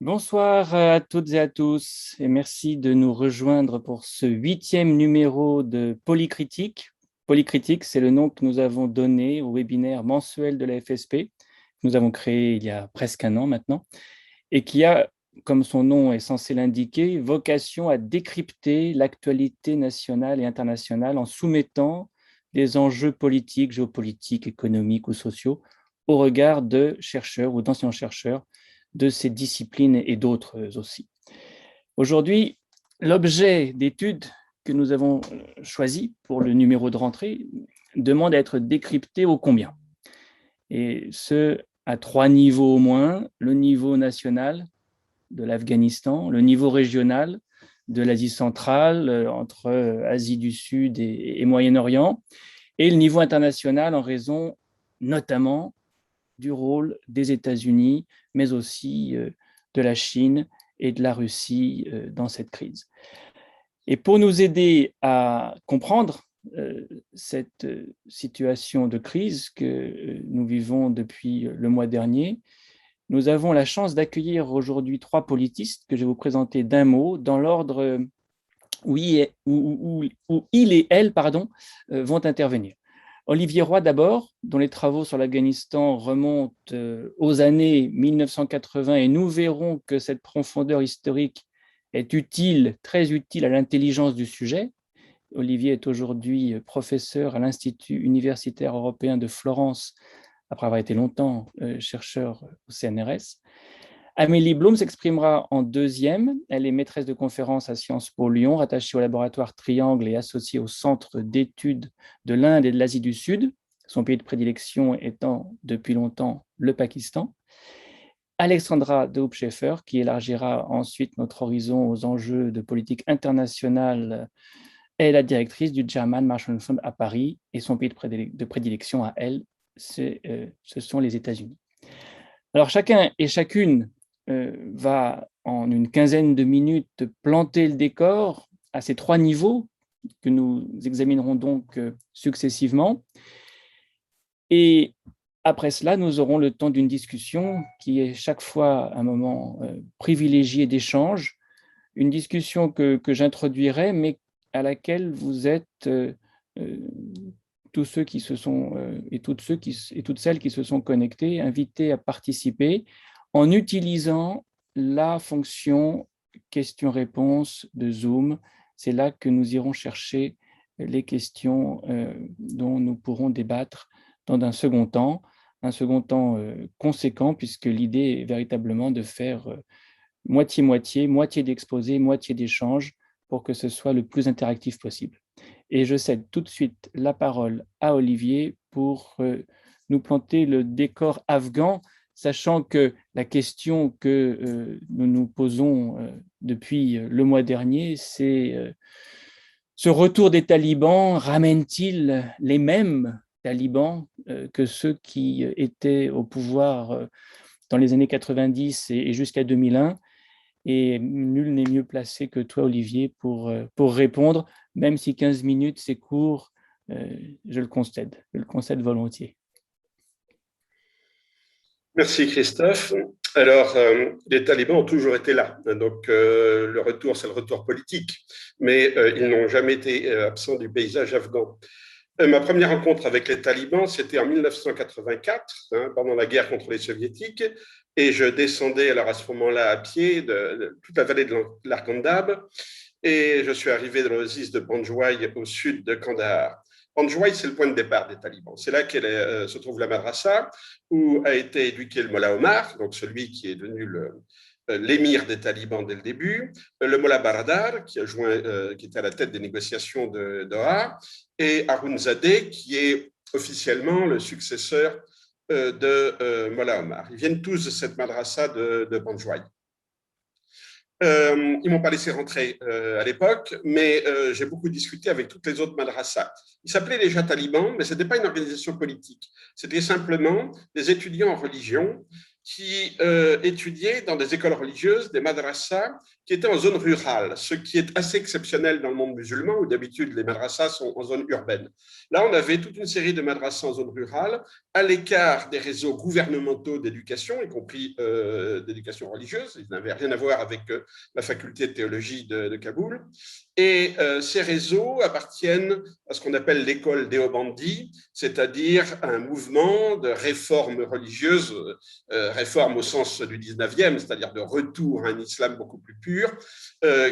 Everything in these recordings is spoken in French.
Bonsoir à toutes et à tous et merci de nous rejoindre pour ce 8e numéro de Polycritique. Polycritique, c'est le nom que nous avons donné au webinaire mensuel de la FSP, que nous avons créé il y a presque un an maintenant, et qui a, comme son nom est censé l'indiquer, vocation à décrypter l'actualité nationale et internationale en soumettant les enjeux politiques, géopolitiques, économiques ou sociaux au regard de chercheurs ou d'anciens chercheurs de ces disciplines et d'autres aussi. Aujourd'hui, l'objet d'étude que nous avons choisi pour le numéro de rentrée demande à être décrypté ô combien. Et ce, à 3 niveaux au moins: le niveau national de l'Afghanistan, le niveau régional de l'Asie centrale, entre Asie du Sud et Moyen-Orient, et le niveau international en raison notamment du rôle des États-Unis, mais aussi de la Chine et de la Russie dans cette crise. Et pour nous aider à comprendre cette situation de crise que nous vivons depuis le mois dernier, nous avons la chance d'accueillir aujourd'hui 3 politistes que je vais vous présenter d'un mot dans l'ordre où il et elle vont intervenir. Olivier Roy d'abord, dont les travaux sur l'Afghanistan remontent aux années 1980, et nous verrons que cette profondeur historique est utile, très utile à l'intelligence du sujet. Olivier est aujourd'hui professeur à l'Institut universitaire européen de Florence, après avoir été longtemps chercheur au CNRS. Amélie Blum s'exprimera en deuxième. Elle est maîtresse de conférences à Sciences Po Lyon, rattachée au laboratoire Triangle et associée au Centre d'études de l'Inde et de l'Asie du Sud, son pays de prédilection étant depuis longtemps le Pakistan. Alexandra de Hoop-Scheffer, qui élargira ensuite notre horizon aux enjeux de politique internationale, est la directrice du German Marshall Fund à Paris, et son pays de prédilection à elle, ce sont les États-Unis. Alors chacun et chacune va en une quinzaine de minutes planter le décor à ces 3 niveaux que nous examinerons donc successivement. Et après cela, nous aurons le temps d'une discussion qui est chaque fois un moment privilégié d'échange, une discussion que j'introduirai, mais à laquelle vous êtes tous ceux qui se sont et toutes celles qui se sont connectés, invités à participer en utilisant la fonction questions-réponses de Zoom. C'est là que nous irons chercher les questions dont nous pourrons débattre dans un second temps conséquent, puisque l'idée est véritablement de faire moitié-moitié, moitié d'exposé, moitié d'échange, pour que ce soit le plus interactif possible. Et je cède tout de suite la parole à Olivier pour nous planter le décor afghan, sachant que la question que nous nous posons depuis le mois dernier, c'est ce retour des talibans ramène-t-il les mêmes talibans que ceux qui étaient au pouvoir dans les années 90 et jusqu'à 2001? Et nul n'est mieux placé que toi, Olivier, pour répondre, même si 15 minutes, c'est court, je le concède volontiers. Merci Christophe. Alors, les talibans ont toujours été là. Donc, le retour, c'est le retour politique. Mais ils n'ont jamais été absents du paysage afghan. Ma première rencontre avec les talibans, c'était en 1984, pendant la guerre contre les soviétiques. Et je descendais alors à ce moment-là à pied de toute la vallée de l'Arkhandab. Et je suis arrivé dans l'oasis de Panjwai au sud de Kandahar. Panjwai, c'est le point de départ des talibans. C'est là se trouve la madrasa, où a été éduqué le Mollah Omar, donc celui qui est devenu l'émir des talibans dès le début, le Mollah Baradar, qui était à la tête des négociations de Doha, et Arunzadeh, qui est officiellement le successeur de Mollah Omar. Ils viennent tous de cette madrasa de Panjwai. Ils ne m'ont pas laissé rentrer à l'époque, mais j'ai beaucoup discuté avec toutes les autres madrasas. Ils s'appelaient déjà talibans, mais ce n'était pas une organisation politique. C'était simplement des étudiants en religion qui étudiaient dans des écoles religieuses, des madrasas, qui étaient en zone rurale, ce qui est assez exceptionnel dans le monde musulman, où d'habitude les madrasas sont en zone urbaine. Là, on avait toute une série de madrasas en zone rurale, à l'écart des réseaux gouvernementaux d'éducation, y compris d'éducation religieuse. Ils n'avaient rien à voir avec la faculté de théologie de Kaboul. Et ces réseaux appartiennent à ce qu'on appelle l'école Déobandi, c'est-à-dire un mouvement de réforme religieuse, réforme au sens du 19e, c'est-à-dire de retour à un islam beaucoup plus pur,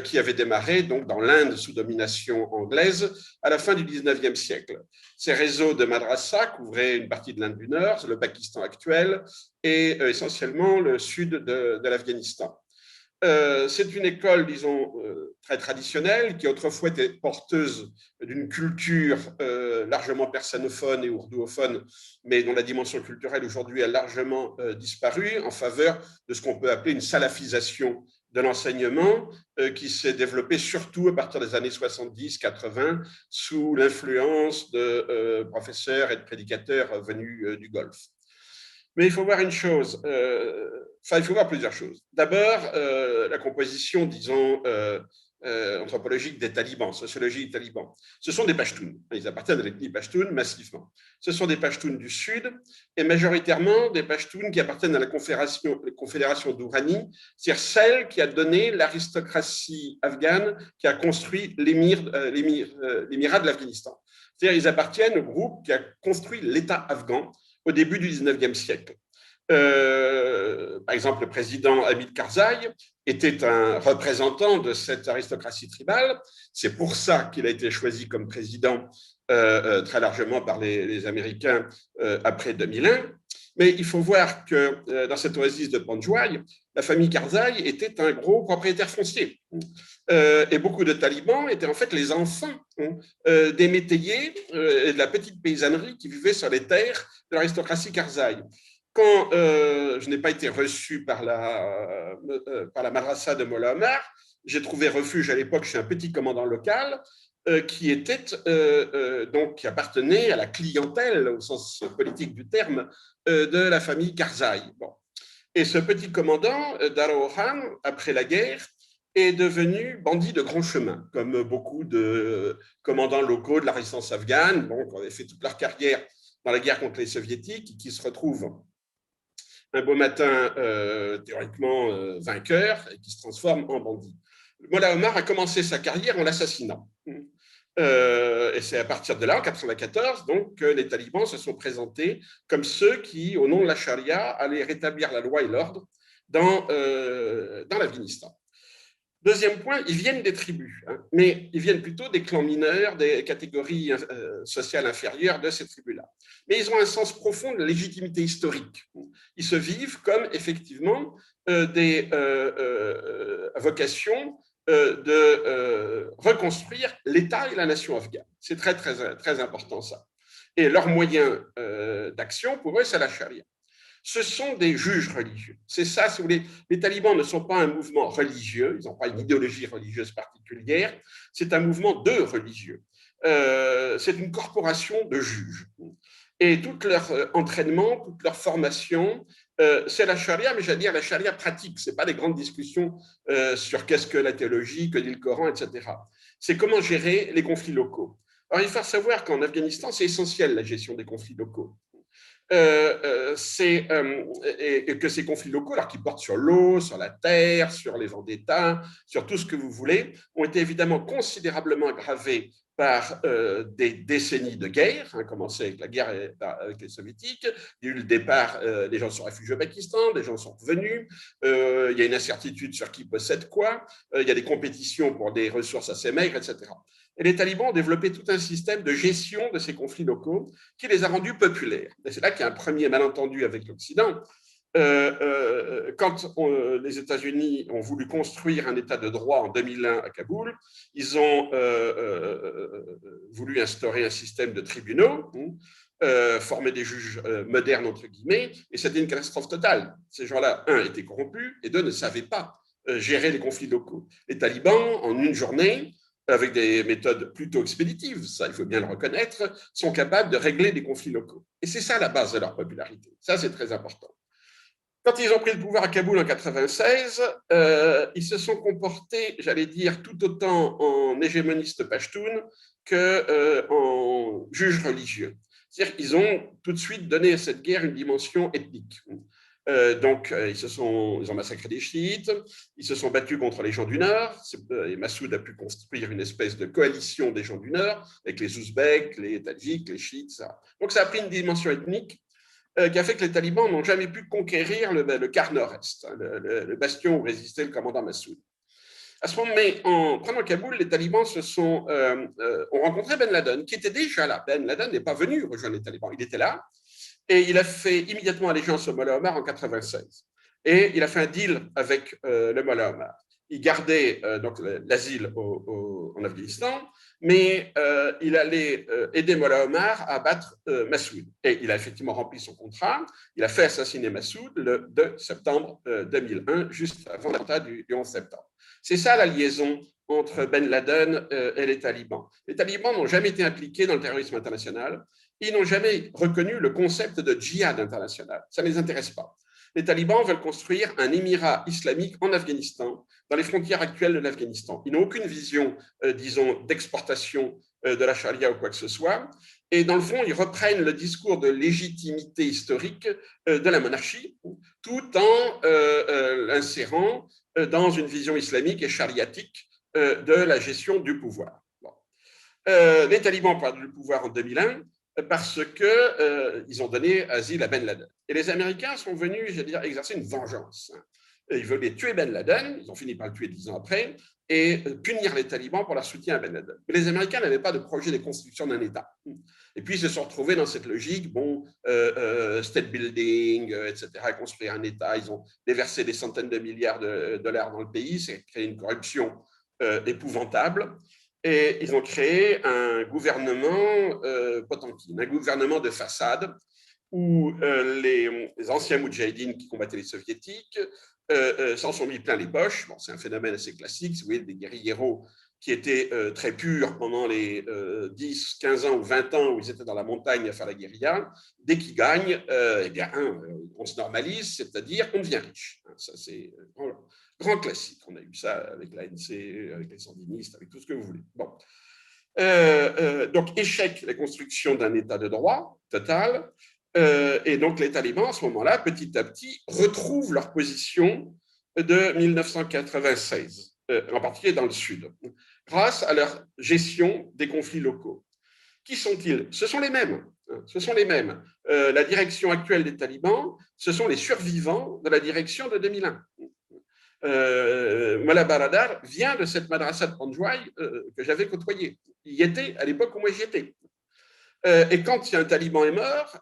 qui avait démarré donc dans l'Inde sous domination anglaise à la fin du 19e siècle. Ces réseaux de madrasa couvraient une partie de l'Inde du Nord, le Pakistan actuel et essentiellement le sud de l'Afghanistan. C'est une école, disons, très traditionnelle, qui autrefois était porteuse d'une culture largement persanophone et ourdouophone, mais dont la dimension culturelle aujourd'hui a largement disparu en faveur de ce qu'on peut appeler une salafisation de l'enseignement qui s'est développée surtout à partir des années 70-80 sous l'influence de professeurs et de prédicateurs venus du Golfe. Mais il faut voir une chose, il faut voir plusieurs choses. D'abord, la composition, disons, anthropologique des talibans, sociologie des talibans. Ce sont des Pashtuns. Ils appartiennent à l'ethnie Pashtun massivement. Ce sont des Pashtuns du Sud et majoritairement des Pashtuns qui appartiennent à la confédération d'Ourani, c'est-à-dire celle qui a donné l'aristocratie afghane, qui a construit l'émirat de l'Afghanistan. C'est-à-dire qu'ils appartiennent au groupe qui a construit l'État afghan au début du 19e siècle. Par exemple, le président Hamid Karzai était un représentant de cette aristocratie tribale. C'est pour ça qu'il a été choisi comme président très largement par les Américains après 2001. Mais il faut voir que dans cette oasis de Panjwai, la famille Karzai était un gros propriétaire foncier. Et beaucoup de talibans étaient en fait les enfants des métayers et de la petite paysannerie qui vivaient sur les terres de l'aristocratie Karzai. Quand je n'ai pas été reçu par la madrasa de Mollah Omar, j'ai trouvé refuge à l'époque chez un petit commandant local qui appartenait à la clientèle, au sens politique du terme, de la famille Karzai. Bon. Et ce petit commandant, Daro Khan, après la guerre, est devenu bandit de grand chemin, comme beaucoup de commandants locaux de la résistance afghane, donc qui avaient fait toute leur carrière dans la guerre contre les soviétiques, qui se retrouvent un beau matin théoriquement vainqueur et qui se transforme en bandit. Mollah Omar a commencé sa carrière en l'assassinant. Et c'est à partir de là, en 1994, donc, que les talibans se sont présentés comme ceux qui, au nom de la charia, allaient rétablir la loi et l'ordre dans l'Afghanistan. Deuxième point, ils viennent des tribus, mais ils viennent plutôt des clans mineurs, des catégories sociales inférieures de ces tribus-là. Mais ils ont un sens profond de légitimité historique. Ils se vivent comme effectivement des vocations de reconstruire l'État et la nation afghane. C'est très, très, très important ça. Et leur moyen d'action, pour eux, c'est la charia. Ce sont des juges religieux. C'est ça, si vous voulez, les talibans ne sont pas un mouvement religieux, ils n'ont pas une idéologie religieuse particulière, c'est un mouvement de religieux. C'est une corporation de juges. Et tout leur entraînement, toute leur formation, c'est la charia, mais j'allais dire la charia pratique. Ce n'est pas des grandes discussions sur qu'est-ce que la théologie, que dit le Coran, etc. C'est comment gérer les conflits locaux. Alors, il faut savoir qu'en Afghanistan, c'est essentiel la gestion des conflits locaux. Et que ces conflits locaux, alors qui portent sur l'eau, sur la terre, sur les vendettas, sur tout ce que vous voulez, ont été évidemment considérablement aggravés par des décennies de guerre, commencé avec la guerre avec les soviétiques. Il y a eu le départ, des gens sont réfugiés au Pakistan, des gens sont revenus, il y a une incertitude sur qui possède quoi, il y a des compétitions pour des ressources assez maigres, etc. Et les talibans ont développé tout un système de gestion de ces conflits locaux qui les a rendus populaires. Et c'est là qu'il y a un premier malentendu avec l'Occident. Quand les États-Unis ont voulu construire un État de droit en 2001 à Kaboul, ils ont voulu instaurer un système de tribunaux, former des juges modernes, entre guillemets, et c'était une catastrophe totale. Ces gens-là, un, étaient corrompus, et deux, ne savaient pas gérer les conflits locaux. Les talibans, en une journée, avec des méthodes plutôt expéditives, ça il faut bien le reconnaître, sont capables de régler des conflits locaux. Et c'est ça la base de leur popularité. Ça, c'est très important. Quand ils ont pris le pouvoir à Kaboul en 96, ils se sont comportés, j'allais dire, tout autant en hégémonistes pashtuns qu'en juges religieux. C'est-à-dire qu'ils ont tout de suite donné à cette guerre une dimension ethnique. Ils ont massacré des chiites, ils se sont battus contre les gens du Nord, et Massoud a pu construire une espèce de coalition des gens du Nord, avec les Ouzbeks, les Tadjiks, les chiites, ça. Donc ça a pris une dimension ethnique qui a fait que les talibans n'ont jamais pu conquérir le quart nord-est, le bastion où résistait le commandant Massoud. À ce moment, mais en prenant Kaboul, les talibans ont rencontré Ben Laden, qui était déjà là. Ben Laden n'est pas venu rejoindre les talibans, il était là, et il a fait immédiatement allégeance au Mollah Omar en 96. Et il a fait un deal avec le Mollah Omar. Il gardait donc l'asile en Afghanistan, mais il allait aider Mollah Omar à battre Massoud. Et il a effectivement rempli son contrat. Il a fait assassiner Massoud le 2 septembre 2001, juste avant l'attentat du 11 septembre. C'est ça la liaison entre Ben Laden et les talibans. Les talibans n'ont jamais été impliqués dans le terrorisme international. Ils n'ont jamais reconnu le concept de djihad international. Ça ne les intéresse pas. Les talibans veulent construire un émirat islamique en Afghanistan, dans les frontières actuelles de l'Afghanistan. Ils n'ont aucune vision, disons, d'exportation de la charia ou quoi que ce soit. Et dans le fond, ils reprennent le discours de légitimité historique de la monarchie, tout en l'insérant dans une vision islamique et chariatique de la gestion du pouvoir. Bon. Les talibans ont perdu le pouvoir en 2001 parce qu'ils ont donné asile à Ben Laden. Et les Américains sont venus, j'allais dire, exercer une vengeance. Ils voulaient tuer Ben Laden, ils ont fini par le tuer 10 ans après, et punir les talibans pour leur soutien à Ben Laden. Mais les Américains n'avaient pas de projet de construction d'un État. Et puis, ils se sont retrouvés dans cette logique, state building, etc., construire un État. Ils ont déversé des centaines de milliards de dollars dans le pays, c'est créé une corruption épouvantable. Et ils ont créé un gouvernement Potemkin, un gouvernement de façade où les anciens moudjahidines qui combattaient les soviétiques s'en sont mis plein les poches. Bon, c'est un phénomène assez classique, vous voyez, des guérilleros qui étaient très purs pendant les 10, 15 ans ou 20 ans où ils étaient dans la montagne à faire la guérilla. Dès qu'ils gagnent, on se normalise, c'est-à-dire on devient riche. Ça, c'est grand classique. On a eu ça avec l'ANC, avec les sandinistes, avec tout ce que vous voulez. Bon. Donc, échec la construction d'un État de droit total. Et donc, les talibans, à ce moment-là, petit à petit, retrouvent leur position de 1996, en particulier dans le Sud, grâce à leur gestion des conflits locaux. Qui sont-ils? Ce sont les mêmes. Ce sont les mêmes. La direction actuelle des talibans, ce sont les survivants de la direction de 2001. Mullah Baradar vient de cette madrasa de Panjwai que j'avais côtoyée. Il y était à l'époque où moi j'y étais. Et quand un taliban est mort,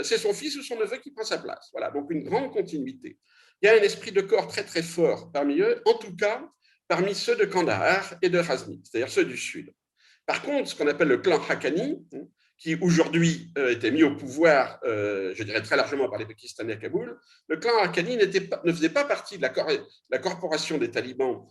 c'est son fils ou son neveu qui prend sa place. Voilà, donc une grande continuité. Il y a un esprit de corps très très fort parmi eux, en tout cas parmi ceux de Kandahar et de Ghazni, c'est-à-dire ceux du Sud. Par contre, ce qu'on appelle le clan Haqqani, qui aujourd'hui était mis au pouvoir, je dirais très largement par les Pakistanais à Kaboul, le clan Haqqani ne faisait pas partie de la corporation des talibans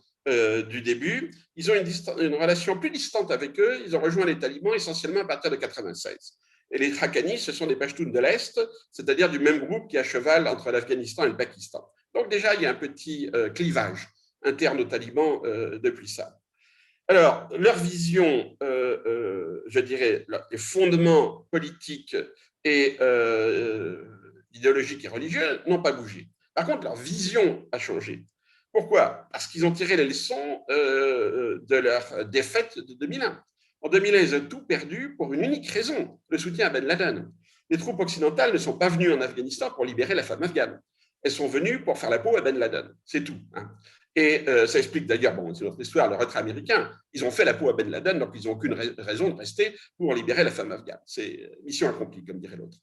du début. Ils ont une relation plus distante avec eux. Ils ont rejoint les talibans essentiellement à partir de 96. Et les Haqqanis, ce sont des Pashtuns de l'Est, c'est-à-dire du même groupe qui est à cheval entre l'Afghanistan et le Pakistan. Donc déjà, il y a un petit clivage interne aux talibans depuis ça. Alors, leur vision, je dirais, les fondements politiques et idéologiques et religieux n'ont pas bougé. Par contre, leur vision a changé. Pourquoi? Parce qu'ils ont tiré les leçons de leur défaite de 2001. En 2001, ils ont tout perdu pour une unique raison, le soutien à Ben Laden. Les troupes occidentales ne sont pas venues en Afghanistan pour libérer la femme afghane. Elles sont venues pour faire la peau à Ben Laden. C'est tout. Hein. Et ça explique d'ailleurs, bon, c'est notre histoire, le retrait américain. Ils ont fait la peau à Ben Laden, donc ils n'ont aucune raison de rester pour libérer la femme afghane. C'est mission accomplie, comme dirait l'autre.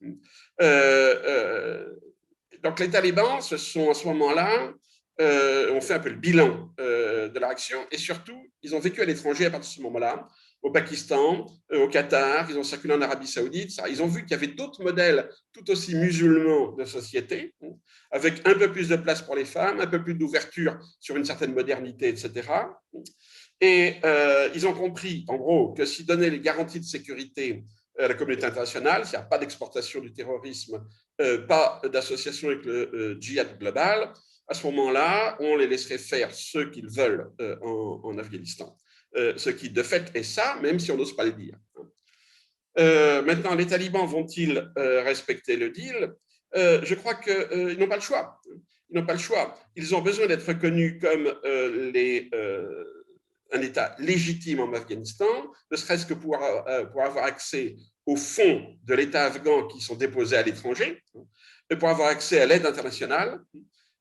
Donc les talibans, ce sont à ce moment-là, ont fait un peu le bilan de leur action et surtout, ils ont vécu à l'étranger à partir de ce moment-là, au Pakistan, au Qatar, ils ont circulé en Arabie Saoudite. Ils ont vu qu'il y avait d'autres modèles tout aussi musulmans de société, avec un peu plus de place pour les femmes, un peu plus d'ouverture sur une certaine modernité, etc. Et ils ont compris, en gros, que s'ils donnaient les garanties de sécurité à la communauté internationale, s'il n'y a pas d'exportation du terrorisme pas d'association avec le djihad global, à ce moment-là, on les laisserait faire ce qu'ils veulent en Afghanistan. Ce qui, de fait, est ça, même si on n'ose pas le dire. Maintenant, les talibans vont-ils respecter le deal? Je crois qu'ils n'ont pas le choix. Ils n'ont pas le choix. Ils ont besoin d'être reconnus comme un État légitime en Afghanistan, ne serait-ce que pour avoir accès aux fonds de l'État afghan qui sont déposés à l'étranger, et pour avoir accès à l'aide internationale.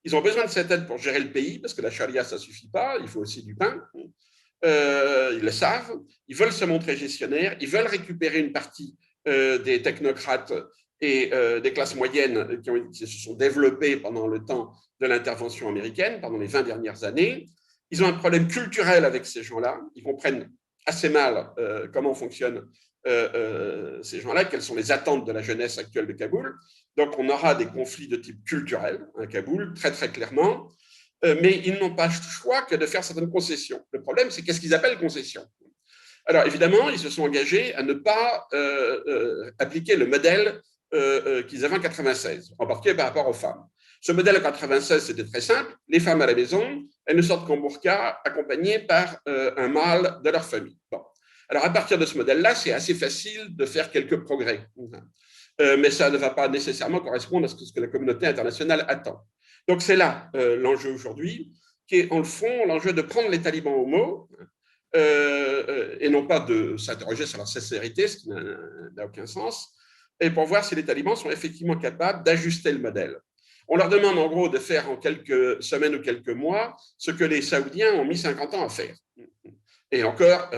Ils ont besoin de cette aide pour gérer le pays, parce que la charia, ça ne suffit pas, il faut aussi du pain. Ils le savent, ils veulent se montrer gestionnaires, ils veulent récupérer une partie des technocrates et des classes moyennes qui se sont développées pendant le temps de l'intervention américaine, pendant les 20 dernières années. Ils ont un problème culturel avec ces gens-là, ils comprennent assez mal comment fonctionnent ces gens-là, quelles sont les attentes de la jeunesse actuelle de Kaboul. Donc on aura des conflits de type culturel à Kaboul, très très clairement. Mais ils n'ont pas le choix que de faire certaines concessions. Le problème, c'est qu'est-ce qu'ils appellent concession. Alors, évidemment, ils se sont engagés à ne pas appliquer le modèle qu'ils avaient en 96, en particulier par rapport aux femmes. Ce modèle en 96, c'était très simple. Les femmes à la maison, elles ne sortent qu'en burqa, accompagnées par un mâle de leur famille. Bon. Alors, à partir de ce modèle-là, c'est assez facile de faire quelques progrès. Mais ça ne va pas nécessairement correspondre à ce que la communauté internationale attend. Donc, c'est là l'enjeu aujourd'hui, qui est en le fond l'enjeu de prendre les talibans au mot et non pas de s'interroger sur leur sincérité, ce qui n'a aucun sens, et pour voir si les talibans sont effectivement capables d'ajuster le modèle. On leur demande en gros de faire en quelques semaines ou quelques mois ce que les Saoudiens ont mis 50 ans à faire. Et encore,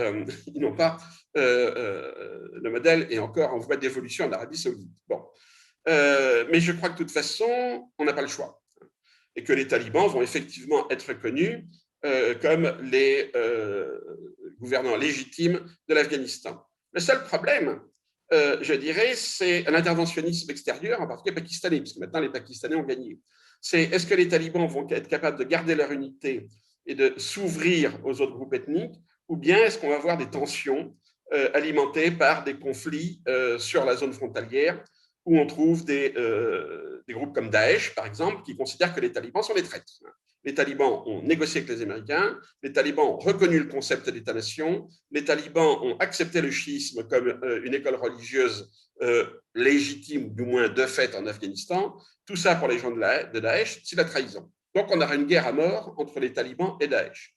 ils n'ont pas le modèle est encore en voie d'évolution en Arabie Saoudite. Bon. Mais je crois que de toute façon, on n'a pas le choix. Et que les talibans vont effectivement être reconnus comme les gouvernants légitimes de l'Afghanistan. Le seul problème, je dirais, c'est l'interventionnisme extérieur, en particulier pakistanais, puisque maintenant les Pakistanais ont gagné. C'est est-ce que les talibans vont être capables de garder leur unité et de s'ouvrir aux autres groupes ethniques, ou bien est-ce qu'on va avoir des tensions alimentées par des conflits sur la zone frontalière, où on trouve des groupes comme Daesh, par exemple, qui considèrent que les talibans sont des traîtres. Les talibans ont négocié avec les Américains, les talibans ont reconnu le concept d'État-nation, les talibans ont accepté le chiisme comme une école religieuse légitime, du moins de fait, en Afghanistan. Tout ça, pour les gens de Daesh, c'est la trahison. Donc, on aura une guerre à mort entre les talibans et Daesh.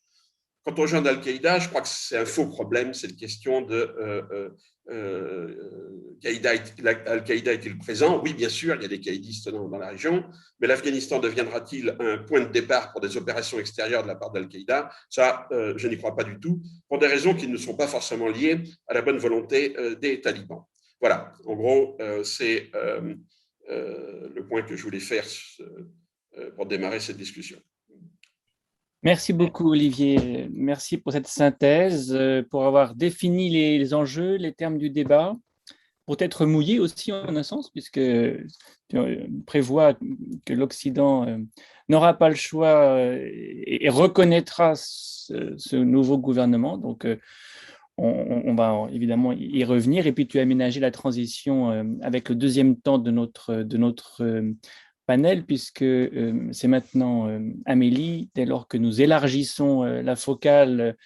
Quant aux gens d'Al-Qaïda, je crois que c'est un faux problème. C'est une question de Al-Qaïda est-il présent? Oui, bien sûr, il y a des qaïdistes dans la région, mais l'Afghanistan deviendra-t-il un point de départ pour des opérations extérieures de la part d'Al-Qaïda? Ça, je n'y crois pas du tout, pour des raisons qui ne sont pas forcément liées à la bonne volonté des talibans. Voilà, en gros, c'est le point que je voulais faire pour démarrer cette discussion. Merci beaucoup, Olivier. Merci pour cette synthèse, pour avoir défini les enjeux, les termes du débat, pour être mouillé aussi en un sens, puisque tu prévois que l'Occident n'aura pas le choix et reconnaîtra ce nouveau gouvernement. Donc, on va évidemment y revenir. Et puis, tu as aménagé la transition avec le deuxième temps de notre panel, puisque c'est maintenant Amélie, dès lors que nous élargissons la focale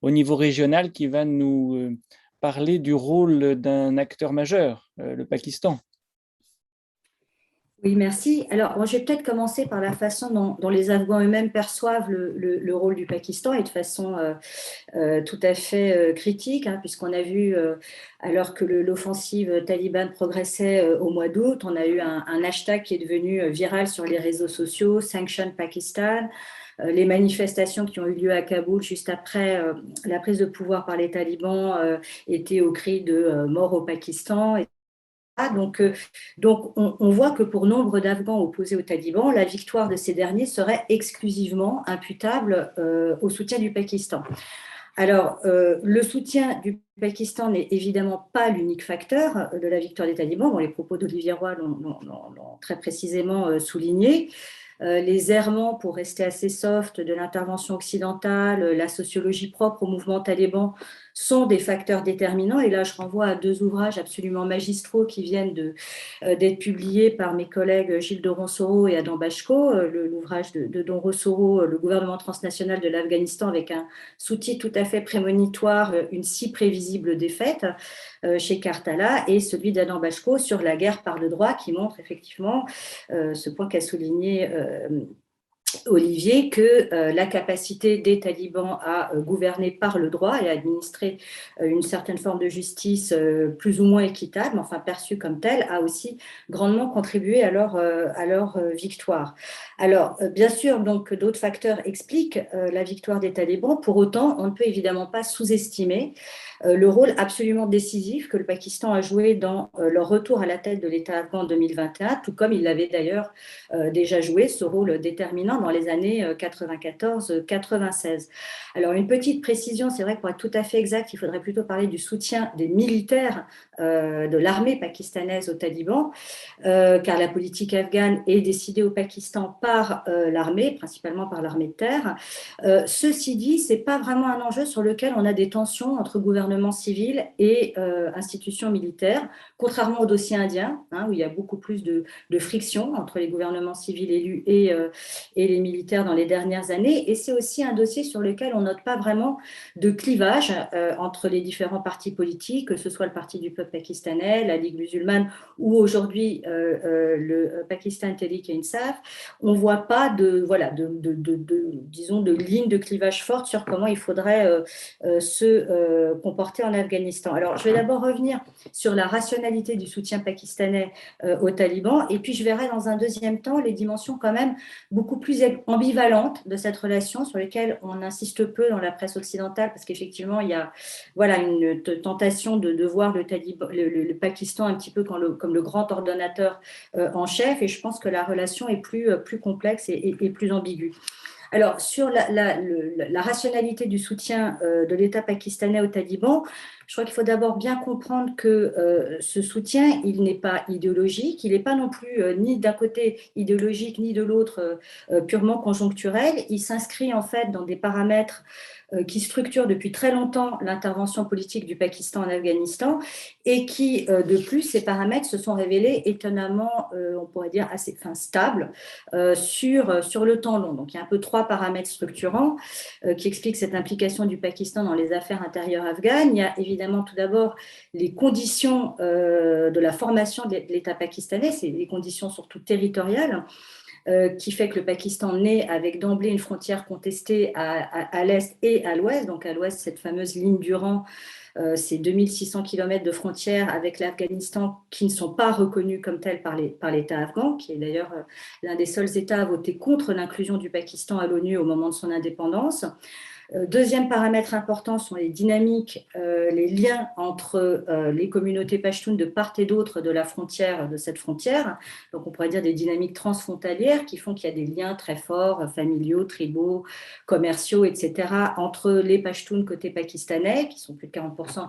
au niveau régional, qui va nous parler du rôle d'un acteur majeur, le Pakistan. Oui, merci. Alors, moi, je vais peut-être commencer par la façon dont les Afghans eux-mêmes perçoivent le rôle du Pakistan, et de façon tout à fait critique, hein, puisqu'on a vu, alors que l'offensive talibane progressait au mois d'août, on a eu un hashtag qui est devenu viral sur les réseaux sociaux, Sanction Pakistan. Les manifestations qui ont eu lieu à Kaboul juste après la prise de pouvoir par les talibans étaient au cri de mort au Pakistan. Donc on voit que pour nombre d'Afghans opposés aux talibans, la victoire de ces derniers serait exclusivement imputable au soutien du Pakistan. Alors, le soutien du Pakistan n'est évidemment pas l'unique facteur de la victoire des talibans. Bon, les propos d'Olivier Roy l'ont très précisément souligné. Les errements, pour rester assez soft, de l'intervention occidentale, la sociologie propre au mouvement taliban sont des facteurs déterminants. Et là, je renvoie à 2 ouvrages absolument magistraux qui viennent d'être publiés par mes collègues Gilles de Ronsoro et Adam Bachko, l'ouvrage de Don Ronsoro, Le gouvernement transnational de l'Afghanistan, avec un sous-titre tout à fait prémonitoire, Une si prévisible défaite, chez Karthala, et celui d'Adam Bachko sur la guerre par le droit, qui montre effectivement ce point qu'a souligné Olivier, que la capacité des talibans à gouverner par le droit et à administrer une certaine forme de justice plus ou moins équitable, mais enfin perçue comme telle, a aussi grandement contribué à leur victoire. Alors, bien sûr, donc d'autres facteurs expliquent la victoire des talibans. Pour autant, on ne peut évidemment pas sous-estimer le rôle absolument décisif que le Pakistan a joué dans leur retour à la tête de l'État afghan en 2021, tout comme il l'avait d'ailleurs déjà joué, ce rôle déterminant dans les années 94-96. Alors, une petite précision, c'est vrai que pour être tout à fait exact, il faudrait plutôt parler du soutien des militaires de l'armée pakistanaise aux talibans, car la politique afghane est décidée au Pakistan par l'armée, principalement par l'armée de terre. Ceci dit, ce n'est pas vraiment un enjeu sur lequel on a des tensions entre gouvernement civil et institutions militaires, contrairement au dossier indien, où il y a beaucoup plus de friction entre les gouvernements civils élus et les militaires dans les dernières années. Et c'est aussi un dossier sur lequel on note pas vraiment de clivage entre les différents partis politiques, que ce soit le Parti du peuple pakistanais, la Ligue musulmane ou aujourd'hui le Pakistan Tehreek-e-Insaf. On ne voit pas disons, de ligne de clivage forte sur comment il faudrait se comporter en Afghanistan. Alors, je vais d'abord revenir sur la rationalité du soutien pakistanais aux talibans, et puis je verrai dans un deuxième temps les dimensions quand même beaucoup plus ambivalentes de cette relation, sur lesquelles on insiste peu dans la presse occidentale, parce qu'effectivement, il y a une tentation de voir le Pakistan un petit peu comme le grand ordonnateur en chef, et je pense que la relation est plus complexe et plus ambiguë. Alors, sur la rationalité du soutien de l'État pakistanais aux talibans, je crois qu'il faut d'abord bien comprendre que ce soutien, il n'est pas idéologique, il n'est pas non plus ni d'un côté idéologique, ni de l'autre purement conjoncturel. Il s'inscrit en fait dans des paramètres qui structurent depuis très longtemps l'intervention politique du Pakistan en Afghanistan, et qui, de plus, ces paramètres se sont révélés étonnamment, on pourrait dire, assez stables sur le temps long. Donc, il y a un peu 3 paramètres structurants qui expliquent cette implication du Pakistan dans les affaires intérieures afghanes. Il y a évidemment tout d'abord les conditions de la formation de l'État pakistanais, c'est les conditions surtout territoriales, qui fait que le Pakistan naît avec d'emblée une frontière contestée à l'est et à l'ouest. Donc à l'ouest, cette fameuse ligne Durand, ces 2600 km de frontières avec l'Afghanistan qui ne sont pas reconnus comme tels par l'État afghan, qui est d'ailleurs l'un des seuls États à voter contre l'inclusion du Pakistan à l'ONU au moment de son indépendance. Deuxième paramètre important sont les dynamiques, les liens entre les communautés pashtunes de part et d'autre de cette frontière. Donc on pourrait dire des dynamiques transfrontalières qui font qu'il y a des liens très forts, familiaux, tribaux, commerciaux, etc., entre les pashtunes côté pakistanais, qui sont plus de 40%,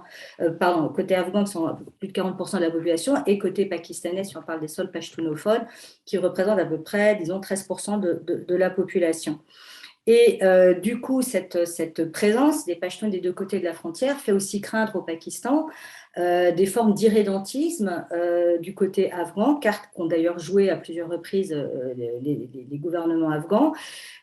côté afghan, qui sont plus de 40% de la population, et côté pakistanais, si on parle des sols pashtunophones, qui représentent à peu près, disons, 13% de la population. Et du coup, cette présence des Pashtuns des 2 côtés de la frontière fait aussi craindre au Pakistan des formes d'irrédentisme du côté afghan, cartes qu'ont d'ailleurs joué à plusieurs reprises les gouvernements afghans,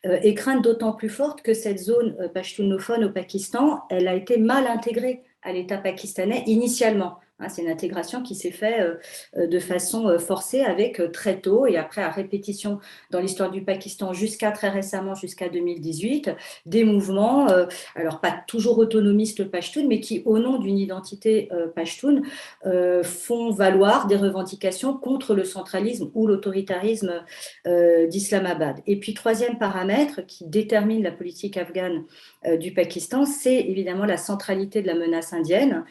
et crainte d'autant plus forte que cette zone pashtunophone au Pakistan, elle a été mal intégrée à l'État pakistanais initialement. C'est une intégration qui s'est faite de façon forcée avec très tôt et après à répétition dans l'histoire du Pakistan jusqu'à très récemment, jusqu'à 2018, des mouvements, alors pas toujours autonomistes pashtuns, mais qui au nom d'une identité pashtun font valoir des revendications contre le centralisme ou l'autoritarisme d'Islamabad. Et puis troisième paramètre qui détermine la politique afghane du Pakistan, c'est évidemment la centralité de la menace indienne